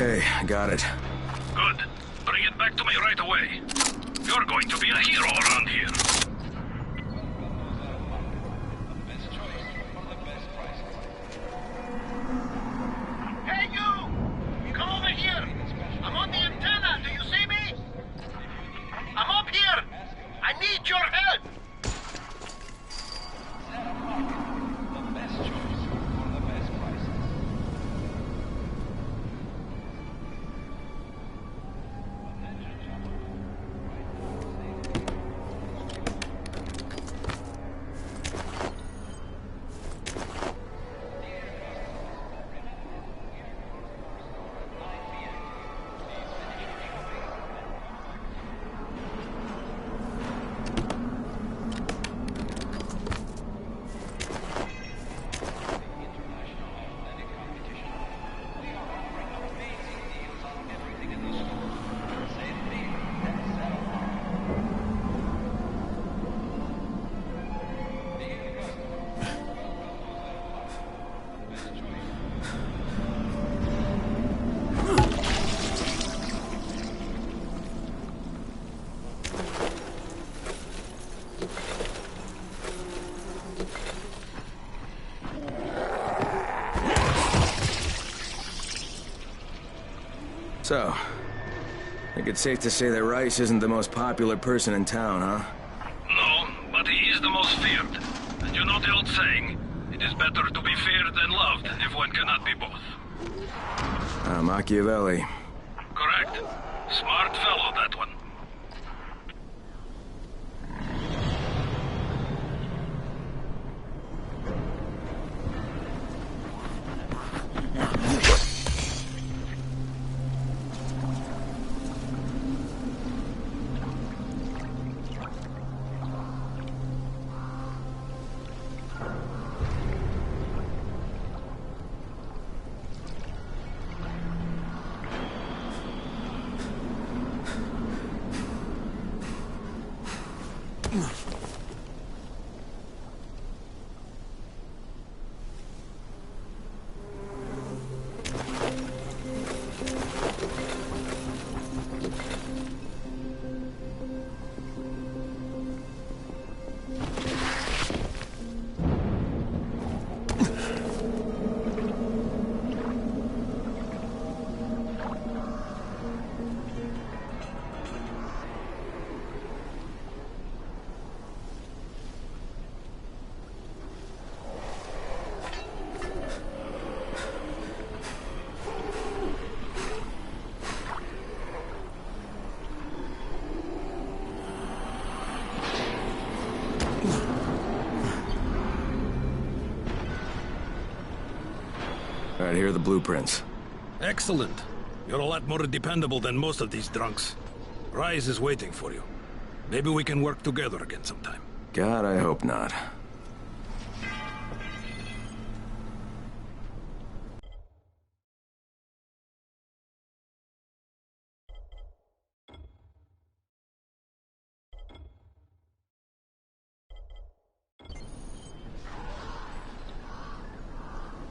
Speaker 3: Okay, I got it.
Speaker 9: Good. Bring it back to me right away. You're going to be a hero around here.
Speaker 14: Hey, you! Come over here! I'm on the antenna, do you see me? I'm up here! I need your help!
Speaker 3: So, I think it's safe to say that Rice isn't the most popular person in town, huh?
Speaker 9: No, but he is the most feared. And you know the old saying, it is better to be feared than loved if one cannot be both.
Speaker 3: Machiavelli.
Speaker 9: Correct. Smart fellow, that one.
Speaker 3: Alright, here are the blueprints.
Speaker 9: Excellent. You're a lot more dependable than most of these drunks. Rise is waiting for you. Maybe we can work together again sometime.
Speaker 3: God, I hope not.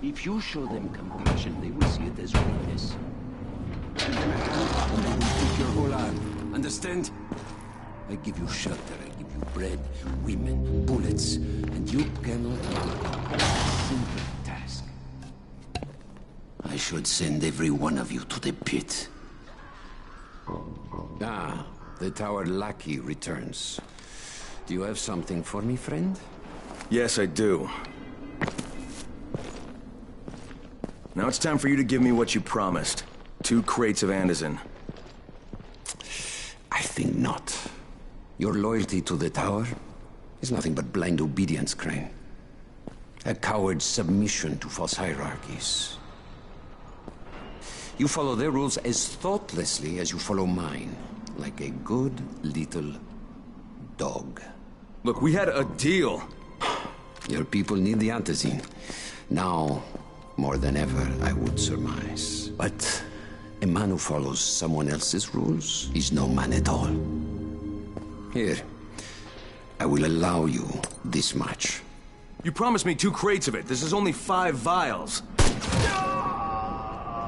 Speaker 7: If you show them compassion, they will see it as weakness. Give them a hand, and they will take your whole arm. Understand? I give you shelter, I give you bread, women, bullets, and you cannot do a simple task. I should send every one of you to the pit. Ah, the tower lackey returns. Do you have something for me, friend?
Speaker 3: Yes, I do. Now it's time for you to give me what you promised. 2 crates of Anderson.
Speaker 7: I think not. Your loyalty to the tower is nothing but blind obedience, Crane. A coward's submission to false hierarchies. You follow their rules as thoughtlessly as you follow mine. Like a good little dog.
Speaker 3: Look, we had a deal.
Speaker 7: Your people need the antizin. Now, more than ever, I would surmise. But a man who follows someone else's rules is no man at all. Here, I will allow you this much.
Speaker 3: You promised me 2 crates of it. This is only 5 vials.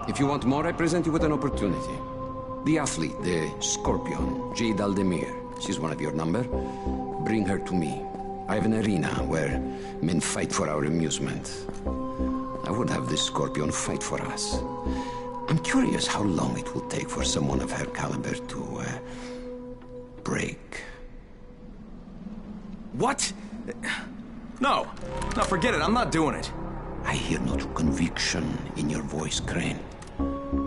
Speaker 7: If you want more, I present you with an opportunity. The athlete, the Scorpion, Jade Aldemir. She's one of your number. Bring her to me. I have an arena where men fight for our amusement. I would have this Scorpion fight for us. I'm curious how long it will take for someone of her caliber to, break.
Speaker 3: What? No. No, forget it. I'm not doing it.
Speaker 7: I hear no true conviction in your voice, Crane.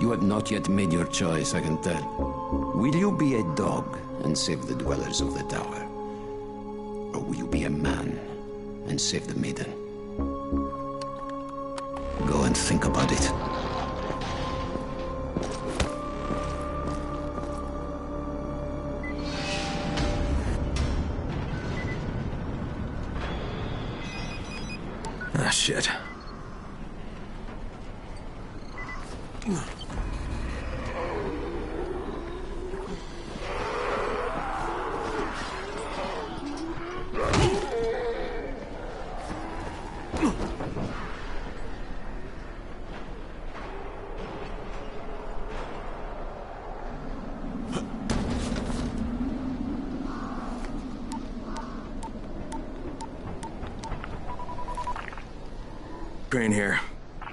Speaker 7: You have not yet made your choice, I can tell. Will you be a dog and save the dwellers of the tower? Or will you be a man and save the maiden? Go and think about it.
Speaker 3: Ah, shit. Crane here.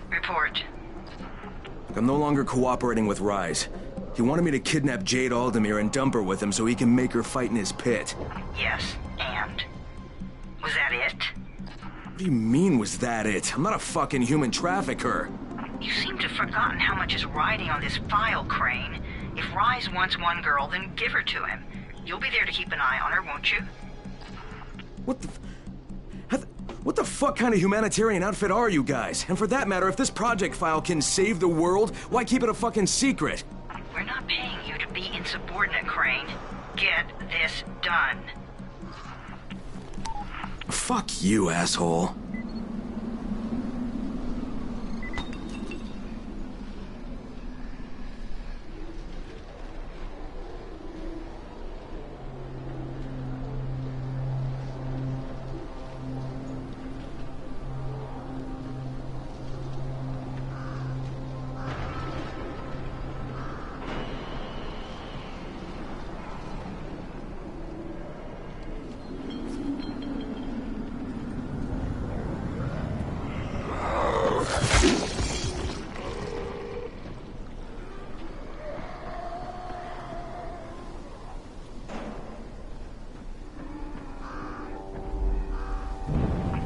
Speaker 6: Report.
Speaker 3: I'm no longer cooperating with Rise. He wanted me to kidnap Jade Aldemir and dump her with him so he can make her fight in his pit.
Speaker 6: Yes, and? Was that it?
Speaker 3: What do you mean, was that it? I'm not a fucking human trafficker.
Speaker 6: You seem to have forgotten how much is riding on this file, Crane. If Rise wants one girl, then give her to him. You'll be there to keep an eye on her, won't you?
Speaker 3: What the fuck kind of humanitarian outfit are you guys? And for that matter, if this project file can save the world, why keep it a fucking secret?
Speaker 6: We're not paying you to be insubordinate, Crane. Get this done.
Speaker 3: Fuck you, asshole.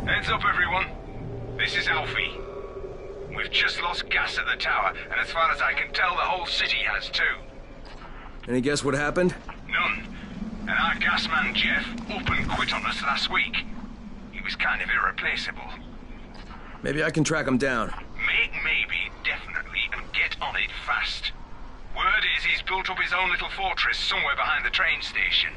Speaker 14: Heads up, everyone. This is Alfie. We've just lost gas at the tower, and as far as I can tell, the whole city has too.
Speaker 3: Any guess what happened?
Speaker 14: None. And our gas man, Jeff, up and quit on us last week. He was kind of irreplaceable.
Speaker 3: Maybe I can track him down.
Speaker 14: Make maybe definitely and get on it fast. Word is he's built up his own little fortress somewhere behind the train station.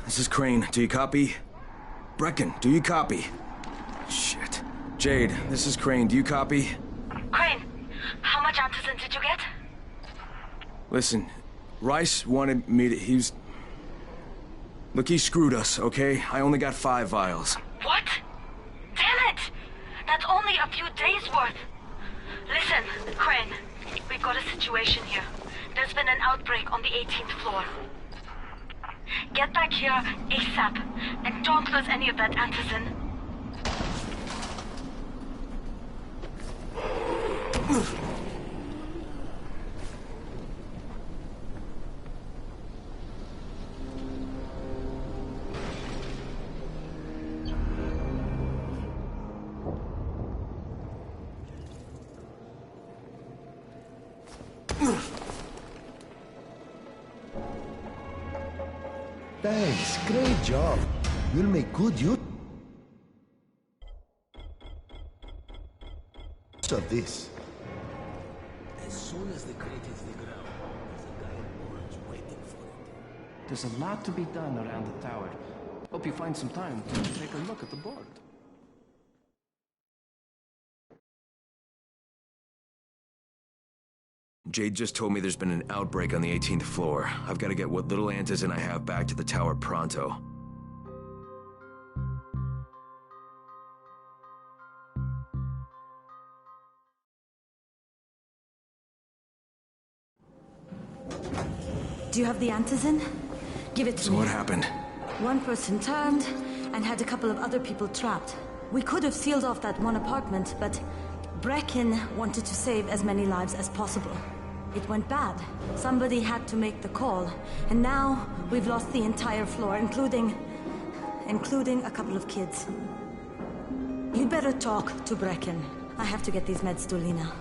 Speaker 3: This is Crane. Do you copy? Brecken, do you copy? Shit. Jade, this is Crane. Do you copy?
Speaker 4: Crane, how much antizin did you get?
Speaker 3: Listen, Rice wanted me to... Look, he screwed us, okay? I only got 5 vials.
Speaker 4: What? Damn it! That's only a few days' worth. Listen, Crane, we've got a situation here. There's been an outbreak on the 18th floor. Get back here ASAP, and don't lose any of that antizin.
Speaker 12: Thanks, great job. You'll make good use of this.
Speaker 13: As soon as the crate hits the ground, there's a guy in orange waiting for it.
Speaker 11: There's a lot to be done around the tower. Hope you find some time to take a look at the board.
Speaker 3: Jade just told me there's been an outbreak on the 18th floor. I've got to get what little antizin I have back to the tower pronto.
Speaker 2: Do you have the antizin? Give it to me.
Speaker 3: So what happened?
Speaker 2: One person turned and had a couple of other people trapped. We could have sealed off that one apartment, but Brecken wanted to save as many lives as possible.
Speaker 4: It went bad. Somebody had to make the call. And now, we've lost the entire floor, including a couple of kids. You'd better talk to Brecken. I have to get these meds to Lena.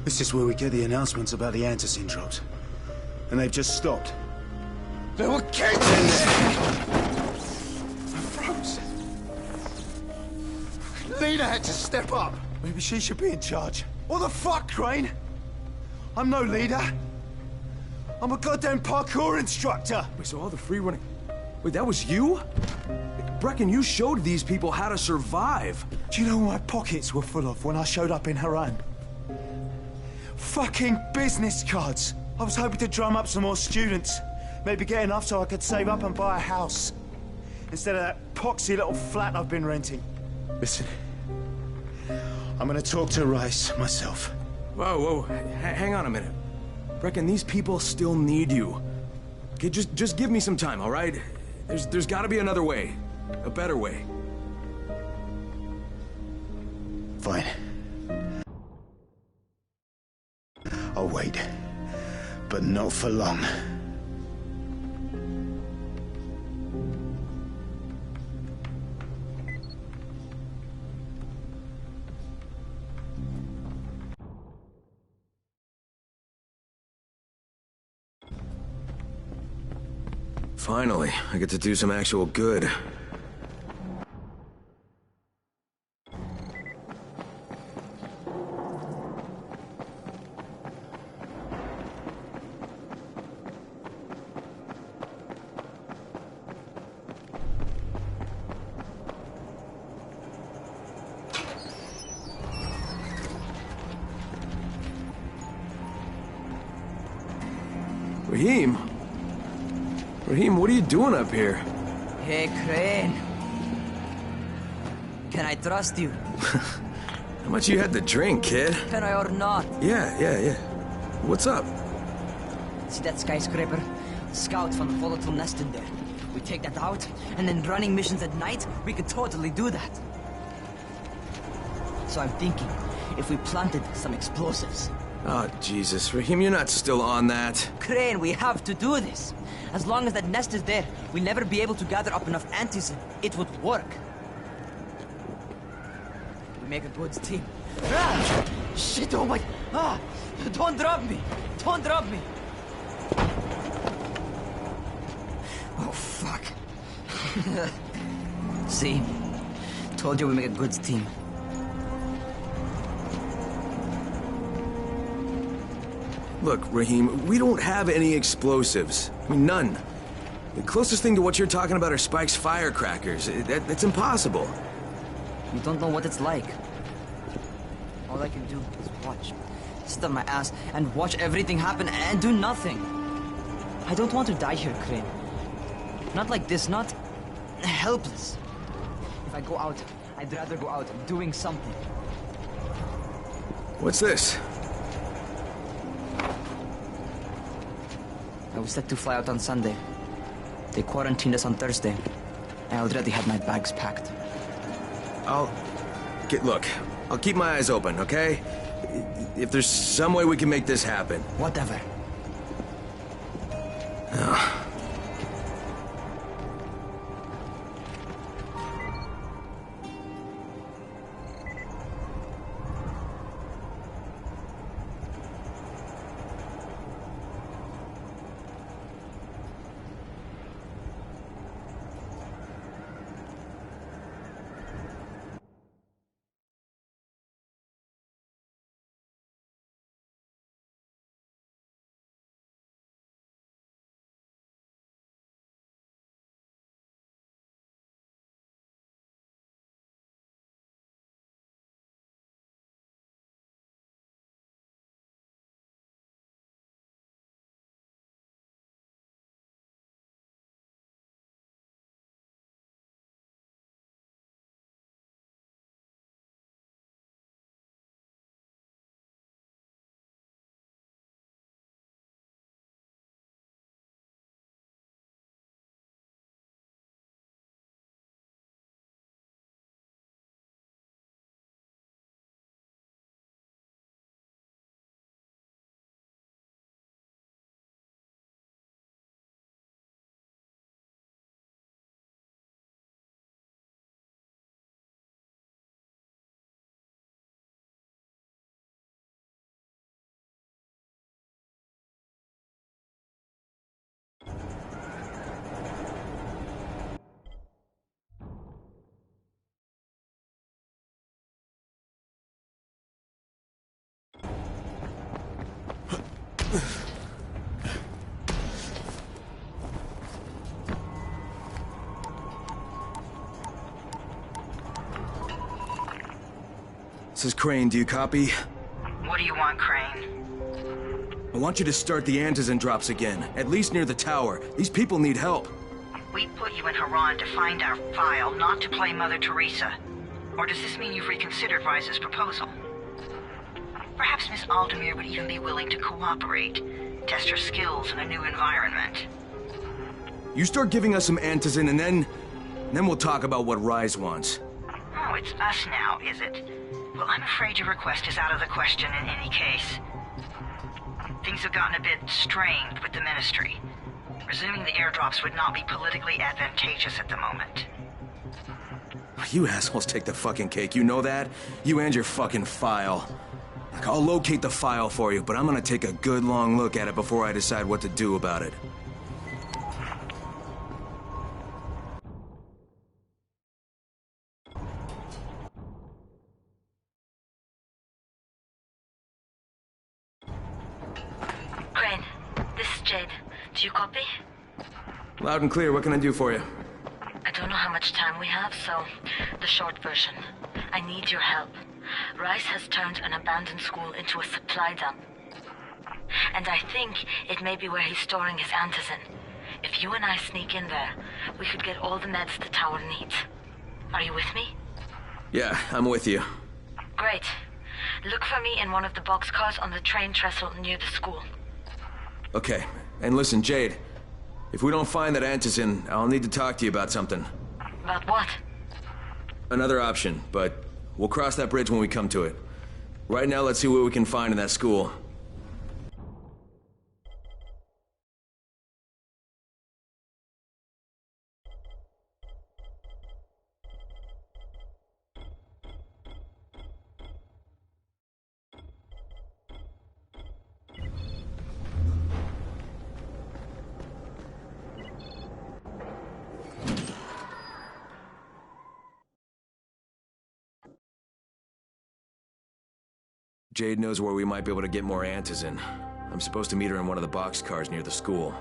Speaker 16: This is where we get the announcements about the antizin drops. And they've just stopped. There were kids in there! I froze. Lena had to step up. Maybe she should be in charge. What the fuck, Crane? I'm no leader. I'm a goddamn parkour instructor.
Speaker 3: Wait, so all the free running... Wait, that was you? Brecken, you showed these people how to survive.
Speaker 16: Do you know what my pockets were full of when I showed up in Haran? Fucking business cards. I was hoping to drum up some more students. Maybe get enough so I could save up and buy a house. Instead of that poxy little flat I've been renting. Listen. I'm gonna talk to Rice myself.
Speaker 3: Whoa, hang on a minute. Brecken, these people still need you. Okay, just give me some time, all right? There's gotta be another way. A better way.
Speaker 16: Fine. I'll wait. But not for long.
Speaker 3: Finally, I get to do some actual good. Raheem, what are you doing up here?
Speaker 6: Hey, Crane. Can I trust you?
Speaker 3: How much you had to drink, kid?
Speaker 6: Can I or not?
Speaker 3: Yeah. What's up?
Speaker 6: See that skyscraper? Scouts from the volatile nest in there. We take that out, and then running missions at night, we could totally do that. So I'm thinking, if we planted some explosives.
Speaker 3: Oh, Jesus. Raheem, you're not still on that.
Speaker 6: Crane, we have to do this. As long as that nest is there, we'll never be able to gather up enough antizin. It would work. We make a good team. Ah! Shit, oh my... Ah! Don't drop me! Don't drop me! Oh, fuck. See? Told you we make a good team.
Speaker 3: Look, Raheem, we don't have any explosives. I mean, none. The closest thing to what you're talking about are Spike's firecrackers. That's impossible.
Speaker 6: You don't know what it's like. All I can do is watch. Sit on my ass and watch everything happen and do nothing. I don't want to die here, Crane. Not like this, not helpless. If I go out, I'd rather go out doing something.
Speaker 3: What's this?
Speaker 6: I was set to fly out on Sunday. They quarantined us on Thursday. I already had my bags packed.
Speaker 3: Look, I'll keep my eyes open, okay? If there's some way we can make this happen.
Speaker 6: Whatever.
Speaker 3: This is Crane, do you copy?
Speaker 6: What do you want, Crane?
Speaker 3: I want you to start the antizin drops again, at least near the tower. These people need help.
Speaker 6: We put you in Haran to find our file, not to play Mother Teresa. Or does this mean you've reconsidered Rise's proposal? Perhaps Miss Aldemir would even be willing to cooperate, test her skills in a new environment.
Speaker 3: You start giving us some antizin and then we'll talk about what Rise wants.
Speaker 6: Oh, it's us now, is it? Well, I'm afraid your request is out of the question in any case. Things have gotten a bit strained with the Ministry. Resuming the airdrops would not be politically advantageous at the moment.
Speaker 3: You assholes take the fucking cake, you know that? You and your fucking file. Look, I'll locate the file for you, but I'm gonna take a good long look at it before I decide what to do about it.
Speaker 4: Crane, this is Jade. Do you copy?
Speaker 3: Loud and clear, what can I do for you?
Speaker 4: I don't know how much time we have, so the short version. I need your help. Rice has turned an abandoned school into a supply dump. And I think it may be where he's storing his antizin. If you and I sneak in there, we could get all the meds the tower needs. Are you with me?
Speaker 3: Yeah, I'm with you.
Speaker 4: Great. Look for me in one of the boxcars on the train trestle near the school.
Speaker 3: Okay, and listen, Jade. If we don't find that antizin, I'll need to talk to you about something.
Speaker 4: About what?
Speaker 3: Another option, but we'll cross that bridge when we come to it. Right now, let's see what we can find in that school. Jade knows where we might be able to get more antizin. I'm supposed to meet her in one of the boxcars near the school.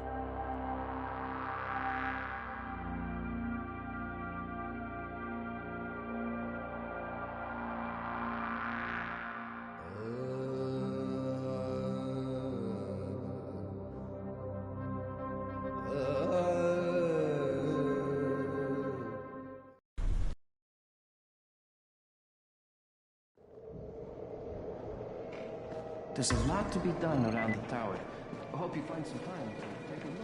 Speaker 17: There's a lot to be done around the tower. I hope you find some time to take a look.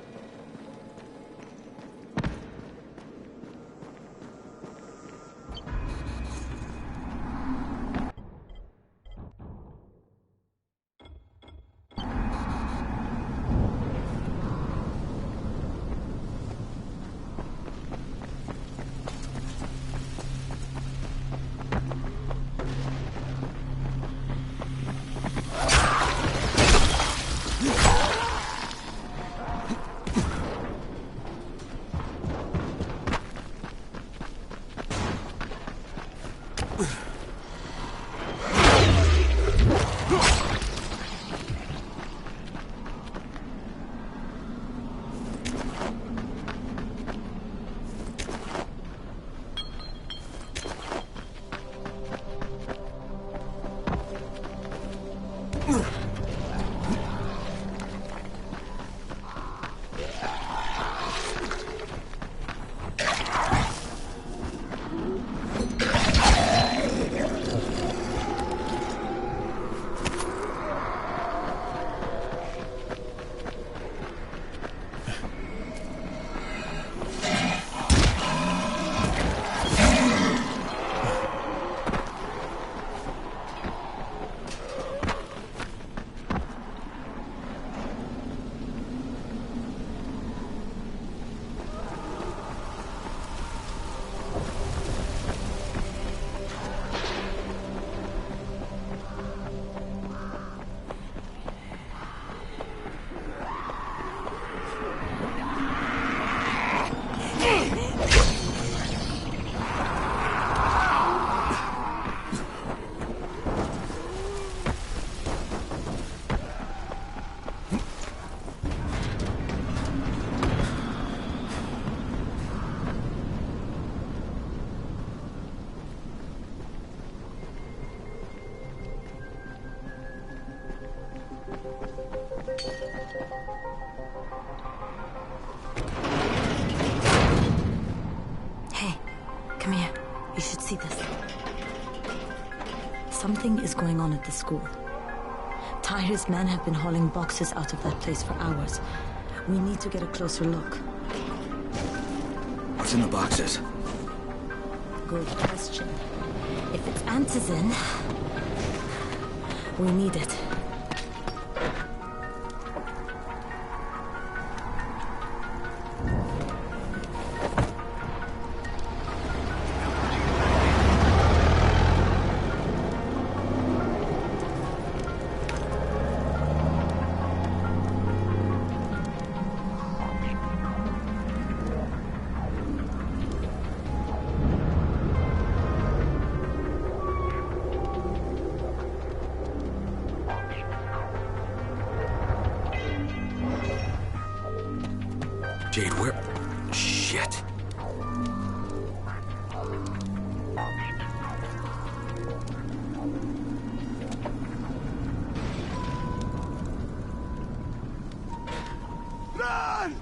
Speaker 2: Something is going on at the school. Tyre's men have been hauling boxes out of that place for hours. We need to get a closer look.
Speaker 3: What's in the boxes?
Speaker 2: Good question. If it's antizin, we need it.
Speaker 3: Jade, where? Shit.
Speaker 14: Run!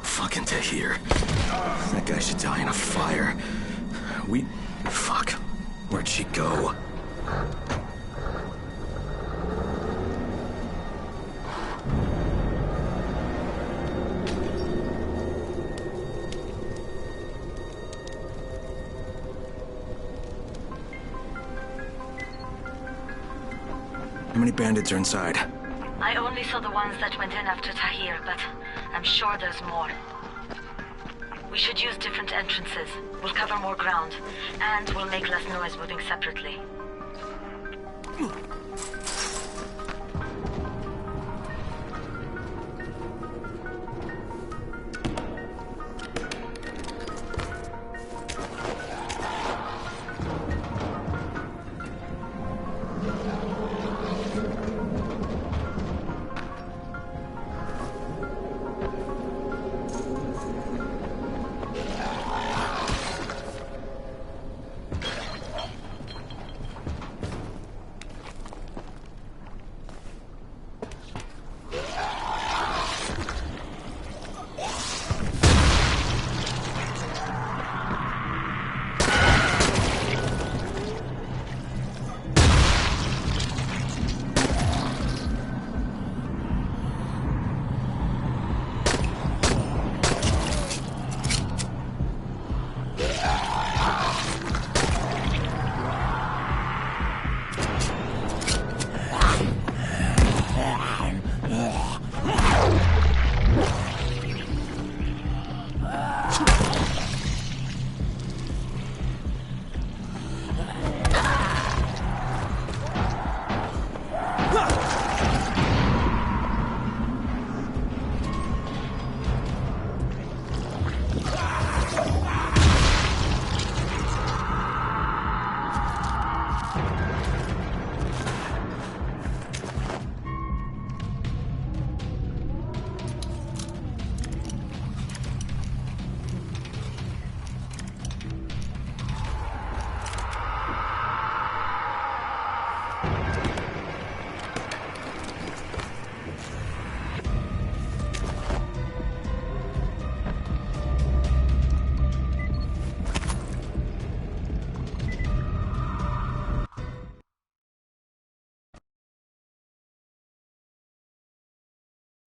Speaker 3: Fucking Tahir. That guy should die in a fire. Fuck. Where'd she go? How many bandits are inside?
Speaker 4: I only saw the ones that went in after Tahir, but I'm sure there's more. We should use different entrances. We'll cover more ground, and we'll make less noise moving separately.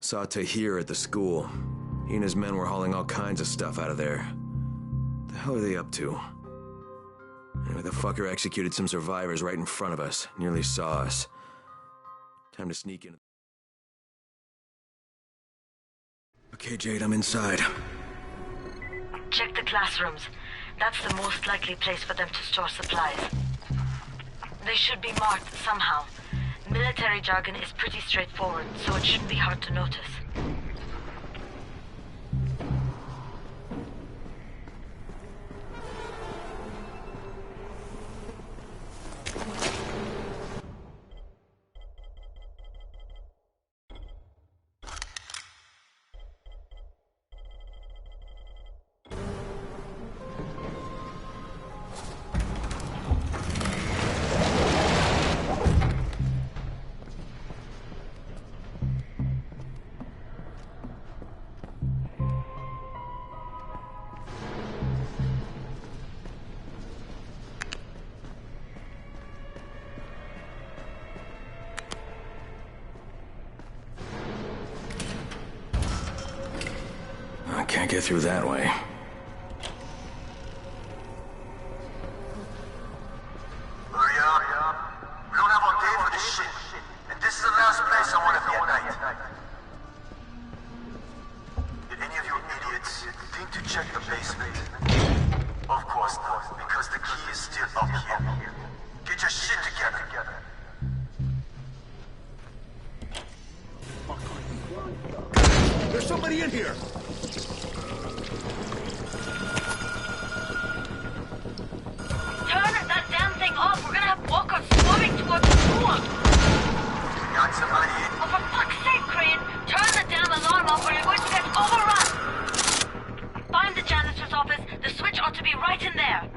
Speaker 3: Saw Tahir at the school. He and his men were hauling all kinds of stuff out of there. What the hell are they up to? Anyway, the fucker executed some survivors right in front of us. Nearly saw us. Time to sneak in. Okay, Jade, I'm inside.
Speaker 4: Check the classrooms. That's the most likely place for them to store supplies. They should be marked somehow. Military jargon is pretty straightforward, so it shouldn't be hard to notice.
Speaker 3: Can't get through that way.
Speaker 18: Hurry up. We don't have all day for this shit. And this is the last place I want to be at night. Did any of you idiots think to check the basement? Of course not, because the key is still up here. Get your shit together.
Speaker 12: There's somebody in here!
Speaker 4: Turn that damn thing off! We're gonna have walkers swarming towards the school!
Speaker 18: Got somebody in?
Speaker 4: Oh, for fuck's sake, Crane! Turn the damn alarm off or you're going to get overrun! Find the janitor's office. The switch ought to be right in there.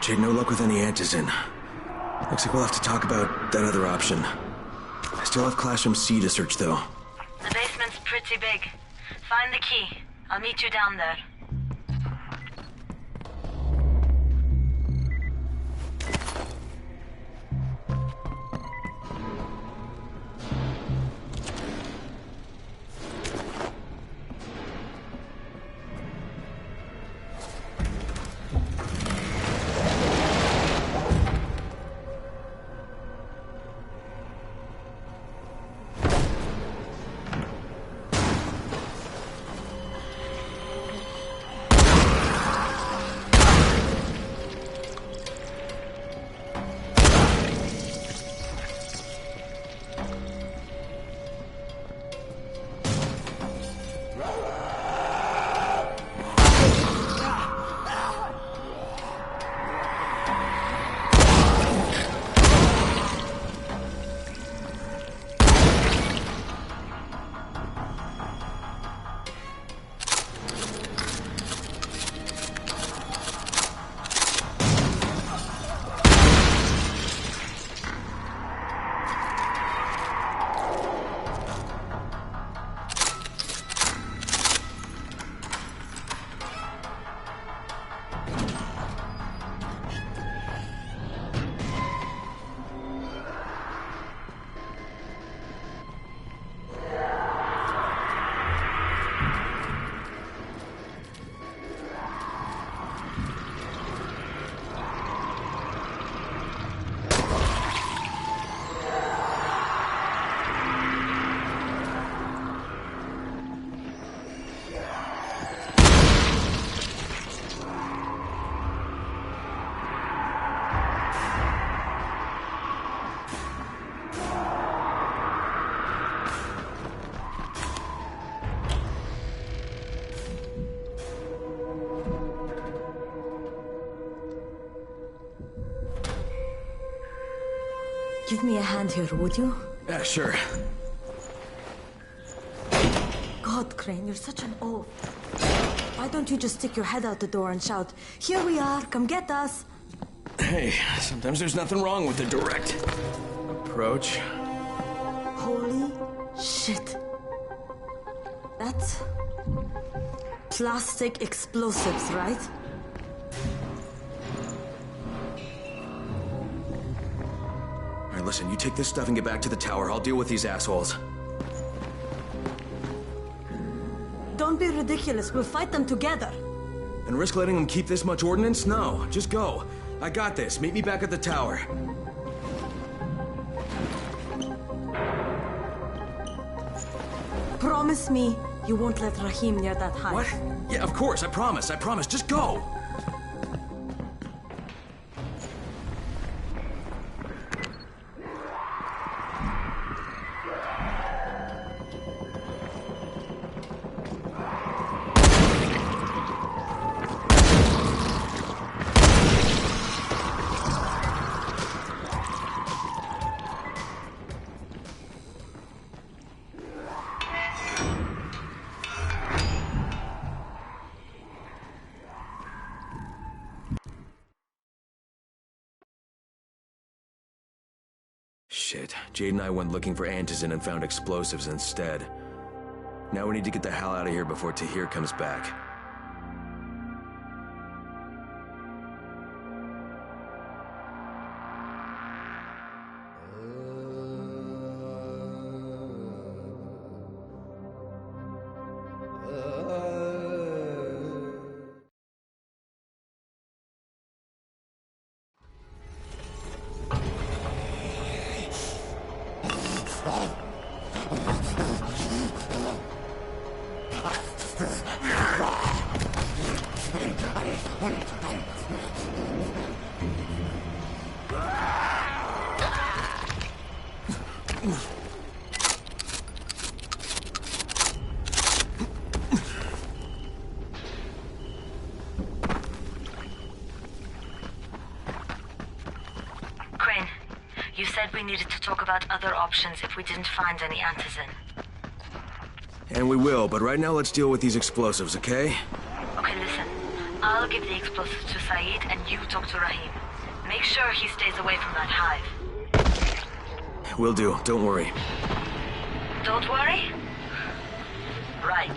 Speaker 3: Jade, no luck with any answers in. Looks like we'll have to talk about that other option. I still have Classroom C to search, though.
Speaker 4: The basement's pretty big. Find the key. I'll meet you down there.
Speaker 2: Give me a hand here, would you?
Speaker 3: Yeah, sure.
Speaker 2: God, Crane, you're such an oaf. Why don't you just stick your head out the door and shout, "Here we are, come get us"?
Speaker 3: Hey, sometimes there's nothing wrong with a direct approach.
Speaker 2: Holy shit. That's plastic explosives, right?
Speaker 3: All right, listen, you take this stuff and get back to the tower. I'll deal with these assholes.
Speaker 2: Don't be ridiculous. We'll fight them together.
Speaker 3: And risk letting them keep this much ordnance? No, just go. I got this. Meet me back at the tower.
Speaker 2: Promise me you won't let Rahim near that hive.
Speaker 3: What? Yeah, of course. I promise. I promise. Just go. Shit. Jade and I went looking for antizin and found explosives instead. Now we need to get the hell out of here before Tahir comes back.
Speaker 4: Crane, you said we needed to talk about other options if we didn't find any antizin.
Speaker 3: And we will, but right now let's deal with these explosives, okay?
Speaker 4: Okay, listen. I'll give the explosives to Saeed and you talk to Rahim. Make sure he stays away from that hive.
Speaker 3: Will do. Don't worry.
Speaker 4: Don't worry? Right.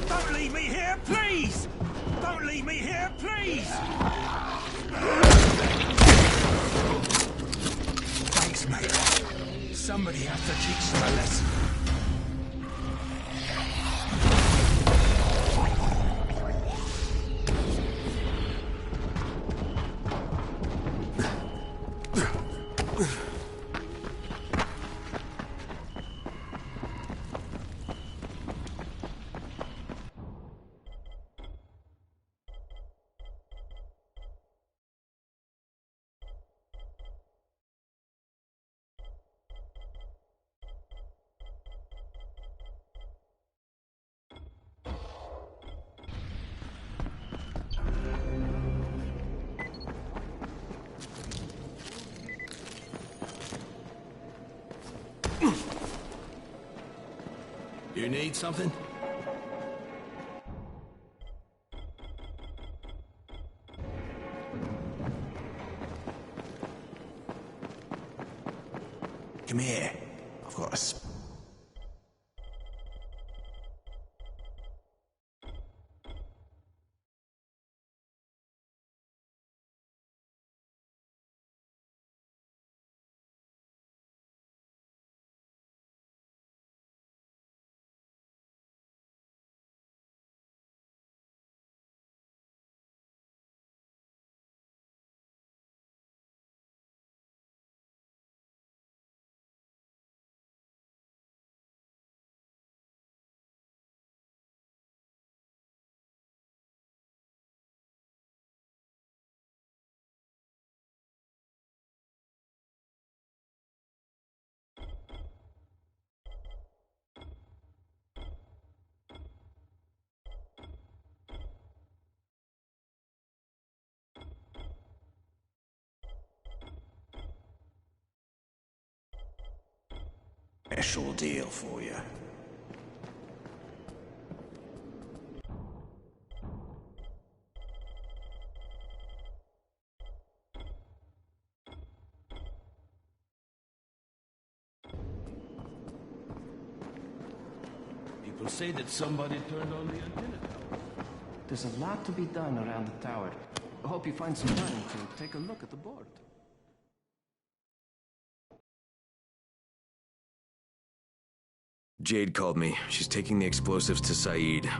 Speaker 13: Don't leave me here, please! Don't leave me here, please! Thanks, mate. Somebody has to teach them a lesson.
Speaker 9: You need something?
Speaker 13: Come here. I've got a... special deal for you.
Speaker 17: People say that somebody turned on the antenna tower. There's a lot to be done around the tower. I hope you find some time to take a look at the board.
Speaker 3: Jade called me. She's taking the explosives to Saeed.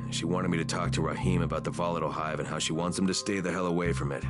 Speaker 3: She wanted me to talk to Rahim about the volatile hive and how she wants him to stay the hell away from it.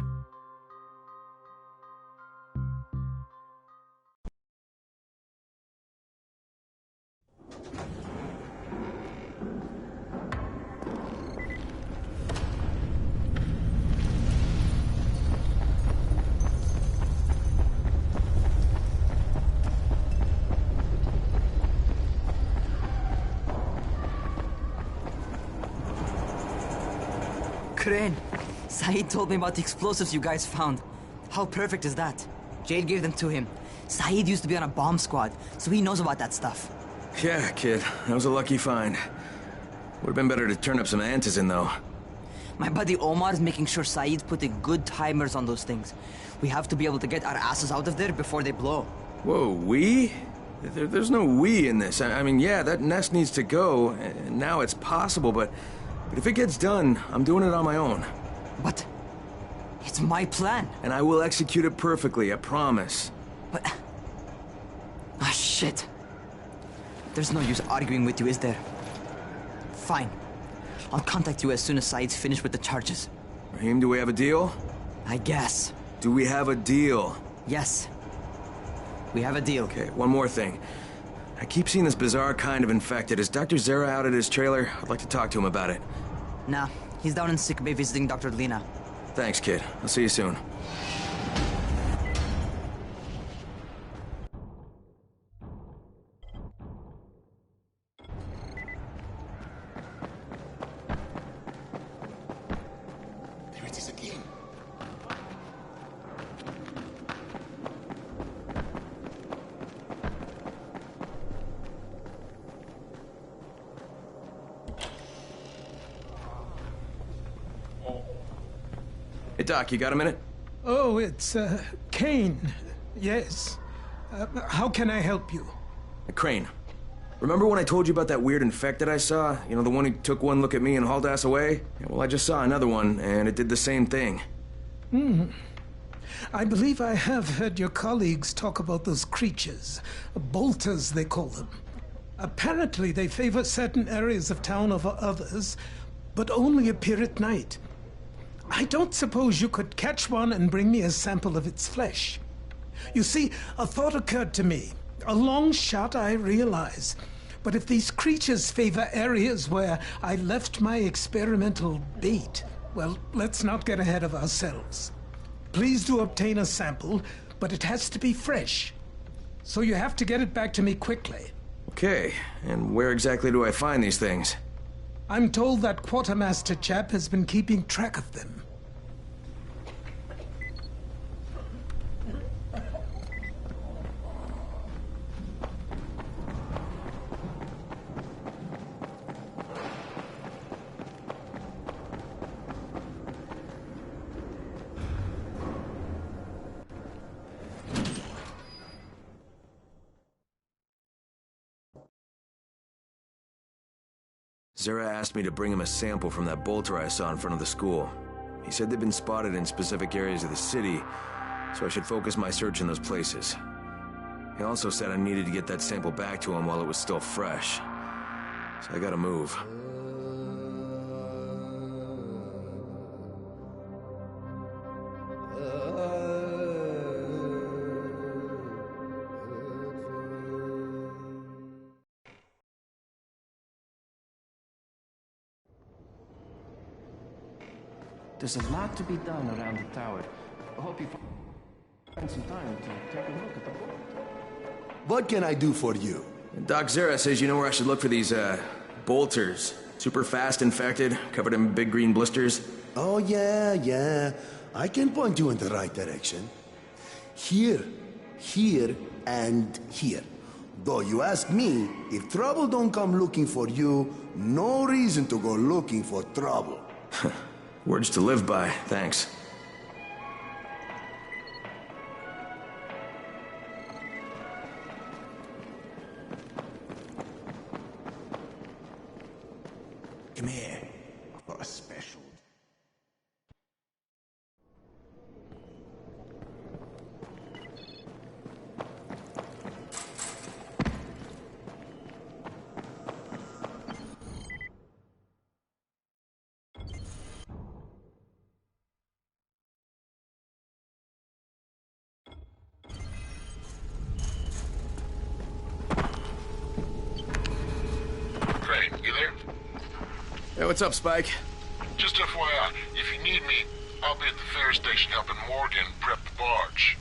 Speaker 19: Crane, Saeed told me about the explosives you guys found. How perfect is that? Jade gave them to him. Saeed used to be on a bomb squad, so he knows about that stuff.
Speaker 3: Yeah, kid. That was a lucky find. Would've been better to turn up some antizin, though.
Speaker 19: My buddy Omar is making sure Saeed's putting good timers on those things. We have to be able to get our asses out of there before they blow.
Speaker 3: Whoa, we? There's no we in this. I mean, yeah, that nest needs to go, and now it's possible, but if it gets done, I'm doing it on my own.
Speaker 19: But it's my plan.
Speaker 3: And I will execute it perfectly, I promise.
Speaker 19: But... ah, shit. There's no use arguing with you, is there? Fine. I'll contact you as soon as Saeed's finished with the charges.
Speaker 3: Rahim, do we have a deal?
Speaker 19: I guess.
Speaker 3: Do we have a deal?
Speaker 19: Yes. We have a deal.
Speaker 3: Okay, one more thing. I keep seeing this bizarre kind of infected. Is Dr. Zera out at his trailer? I'd like to talk to him about it.
Speaker 19: Nah, he's down in sick bay visiting Dr. Lena.
Speaker 3: Thanks, kid. I'll see you soon.
Speaker 13: There it is again.
Speaker 3: Hey, Doc, you got a minute?
Speaker 20: Oh, it's, Kane. Yes. How can I help you?
Speaker 3: Crane. Remember when I told you about that weird infected I saw? You know, the one who took one look at me and hauled ass away? Yeah, well, I just saw another one, and it did the same thing.
Speaker 20: I believe I have heard your colleagues talk about those creatures. Bolters, they call them. Apparently, they favor certain areas of town over others, but only appear at night. I don't suppose you could catch one and bring me a sample of its flesh. You see, a thought occurred to me. A long shot, I realize. But if these creatures favor areas where I left my experimental bait, well, let's not get ahead of ourselves. Please do obtain a sample, but it has to be fresh. So you have to get it back to me quickly.
Speaker 3: Okay, and where exactly do I find these things?
Speaker 20: I'm told that quartermaster chap has been keeping track of them.
Speaker 3: Zera asked me to bring him a sample from that bolter I saw in front of the school. He said they'd been spotted in specific areas of the city, so I should focus my search in those places. He also said I needed to get that sample back to him while it was still fresh. So I gotta move.
Speaker 17: There's a lot to be done around the tower. I hope you find some time to take a look at the board.
Speaker 12: What can I do for you?
Speaker 3: Doc Zera says you know where I should look for these, bolters. Super fast infected, covered in big green blisters.
Speaker 12: Oh, yeah. I can point you in the right direction. Here, and here. Though you ask me, if trouble don't come looking for you, no reason to go looking for trouble.
Speaker 3: Words to live by, thanks.
Speaker 13: Come here. I've got a special.
Speaker 3: Hey, what's up, Spike?
Speaker 21: Just FYI, if you need me, I'll be at the ferry station helping Morgan prep the barge.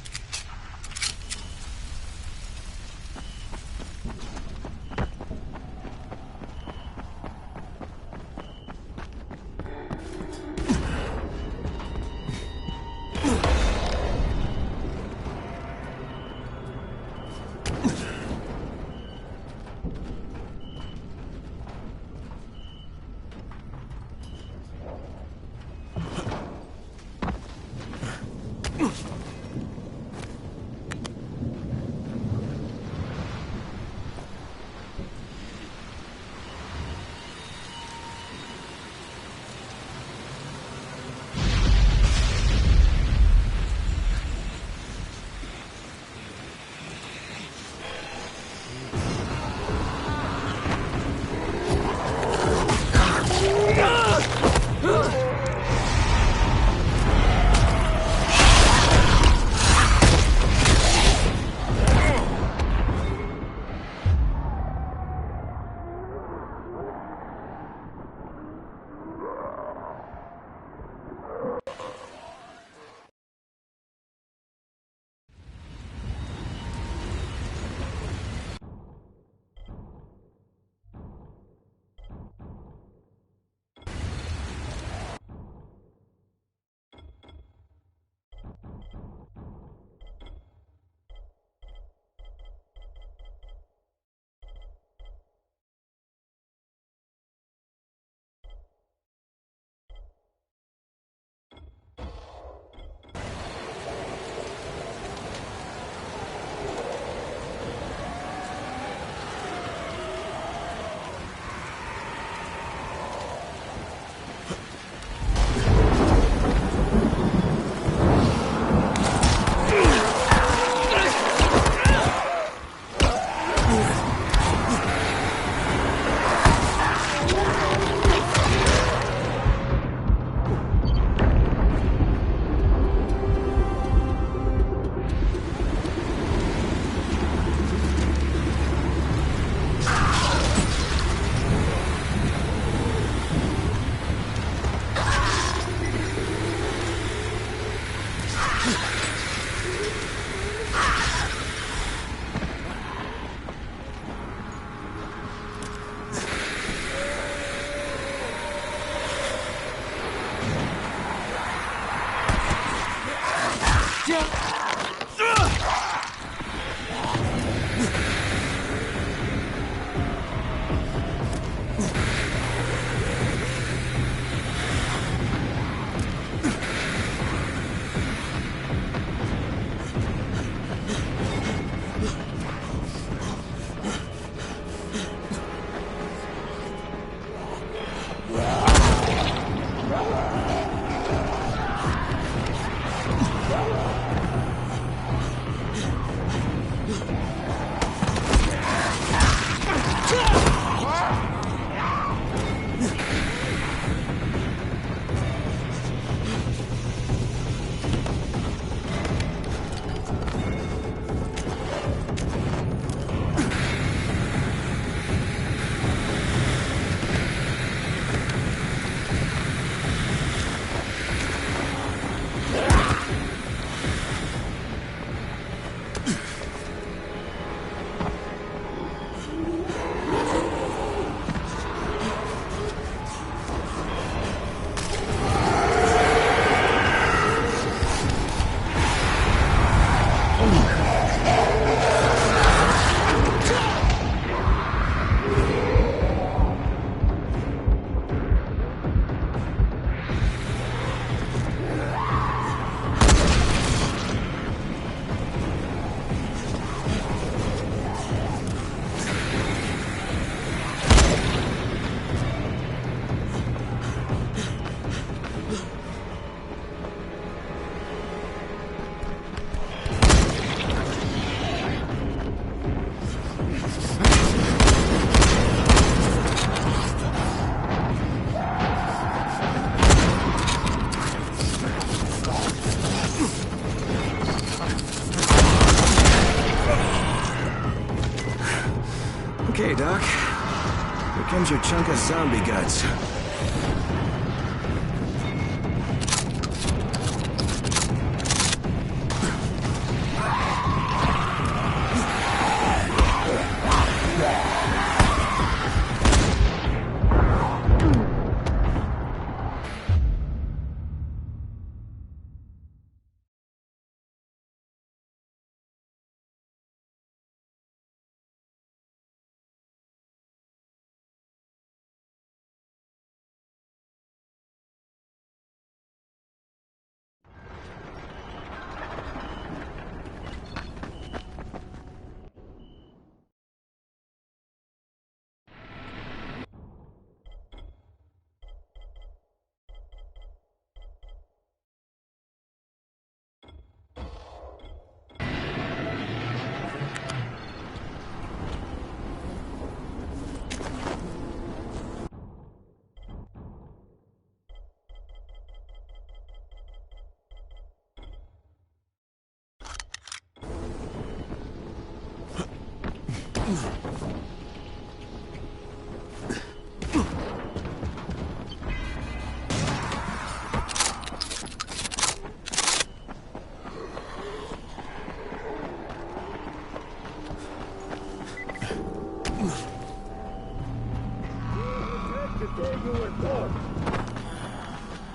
Speaker 3: Okay, Doc. Here comes your chunk of zombie guts.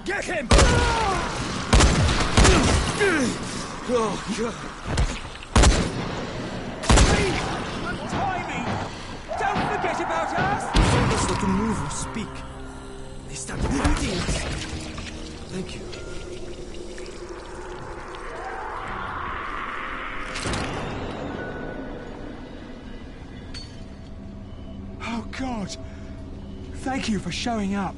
Speaker 13: Get him! Oh, God. Please, untie me! Don't forget about us! Tell us what to move or speak. They start to be idiots. Thank you.
Speaker 16: Oh, God. Thank you for showing up.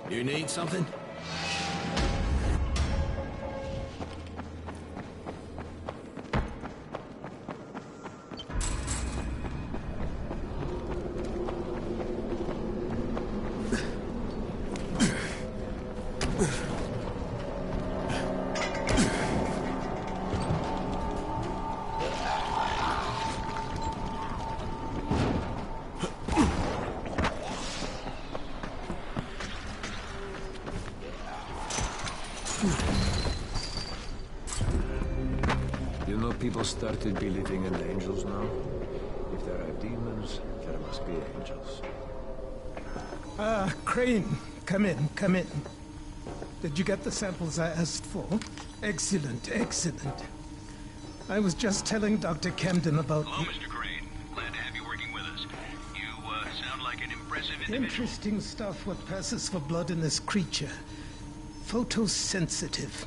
Speaker 9: You need something?
Speaker 10: You know, people started believing in angels now. If there are demons, there must be angels.
Speaker 20: Crane, come in, come in. Did you get the samples I asked for? Excellent, excellent. I was just telling Dr. Camden about...
Speaker 1: Hello, Mr. Crane. Glad to have you working with us. You sound like an impressive individual.
Speaker 20: Interesting stuff what passes for blood in this creature. Photosensitive.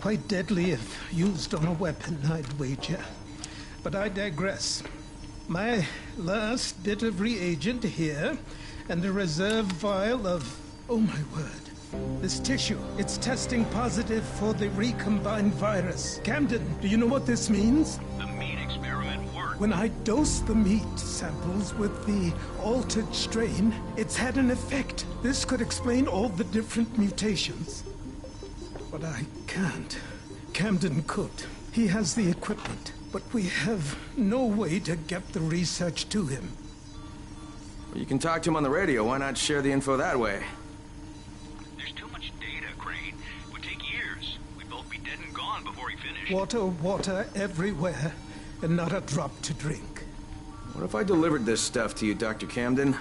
Speaker 20: Quite deadly if used on a weapon, I'd wager. But I digress. My last bit of reagent here, and a reserve vial of... oh my word. This tissue, it's testing positive for the recombined virus. Camden, do you know what this means?
Speaker 1: The meat experiment worked.
Speaker 20: When I dose the meat samples with the altered strain, it's had an effect. This could explain all the different mutations. But I can't. Camden could. He has the equipment, but we have no way to get the research to him.
Speaker 3: Well, you can talk to him on the radio. Why not share the info that way?
Speaker 1: There's too much data, Crane. It would take years. We'd both be dead and gone before he finished.
Speaker 20: Water, water everywhere, and not a drop to drink.
Speaker 3: What if I delivered this stuff to you, Dr. Camden?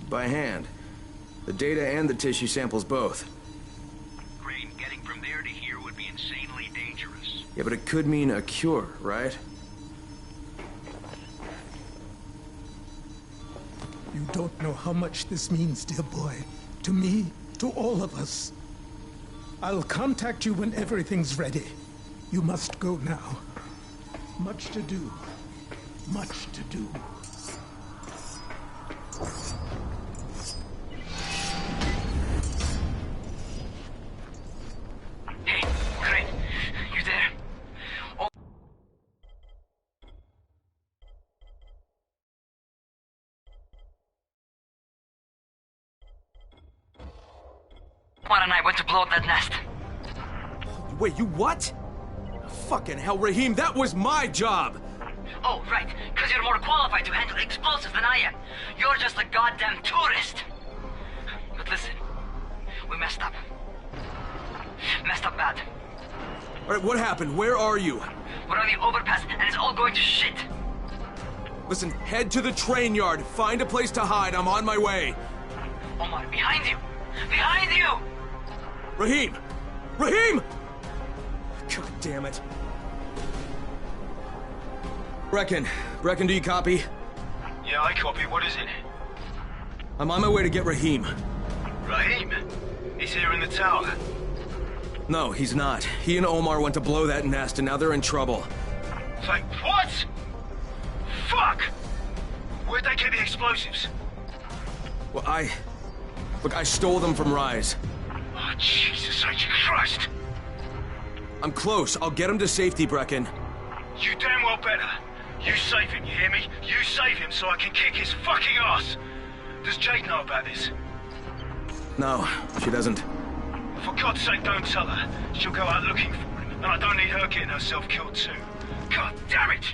Speaker 3: by hand. The data and the tissue samples both.
Speaker 1: Crane, getting from there to here would be insanely dangerous.
Speaker 3: Yeah, but it could mean a cure, right?
Speaker 20: You don't know how much this means, dear boy. To me, to all of us. I'll contact you when everything's ready. You must go now. Much to do. Much to do.
Speaker 6: Hey, Crane, you there? Oh. Omar and I went to blow up that nest.
Speaker 8: Wait, you what? Fucking hell, Raheem, that was my job!
Speaker 6: Oh, right, because you're more qualified to handle explosives than I am. You're just a goddamn tourist. But listen, we messed up. Messed up bad.
Speaker 8: Alright, what happened? Where are you?
Speaker 6: We're on the overpass, and it's all going to shit.
Speaker 8: Listen, head to the train yard. Find a place to hide. I'm on my way.
Speaker 6: Omar, behind you! Behind you!
Speaker 8: Raheem! Raheem! God damn it.
Speaker 3: Brecken, do you copy?
Speaker 14: Yeah, I copy. What is it?
Speaker 3: I'm on my way to get Raheem.
Speaker 14: Raheem? He's here in the tower.
Speaker 3: No, he's not. He and Omar went to blow that nest, and now they're in trouble.
Speaker 14: Like, what? Fuck! Where'd they get the explosives?
Speaker 3: Well, Look, I stole them from Rise.
Speaker 14: Oh, Jesus H. Christ!
Speaker 3: I'm close. I'll get him to safety, Brecken.
Speaker 14: You damn well better. You save him, you hear me? You save him so I can kick his fucking ass! Does Jade know about this?
Speaker 3: No, she doesn't.
Speaker 14: For God's sake, don't tell her. She'll go out looking for him, and I don't need her getting herself killed too. God damn it!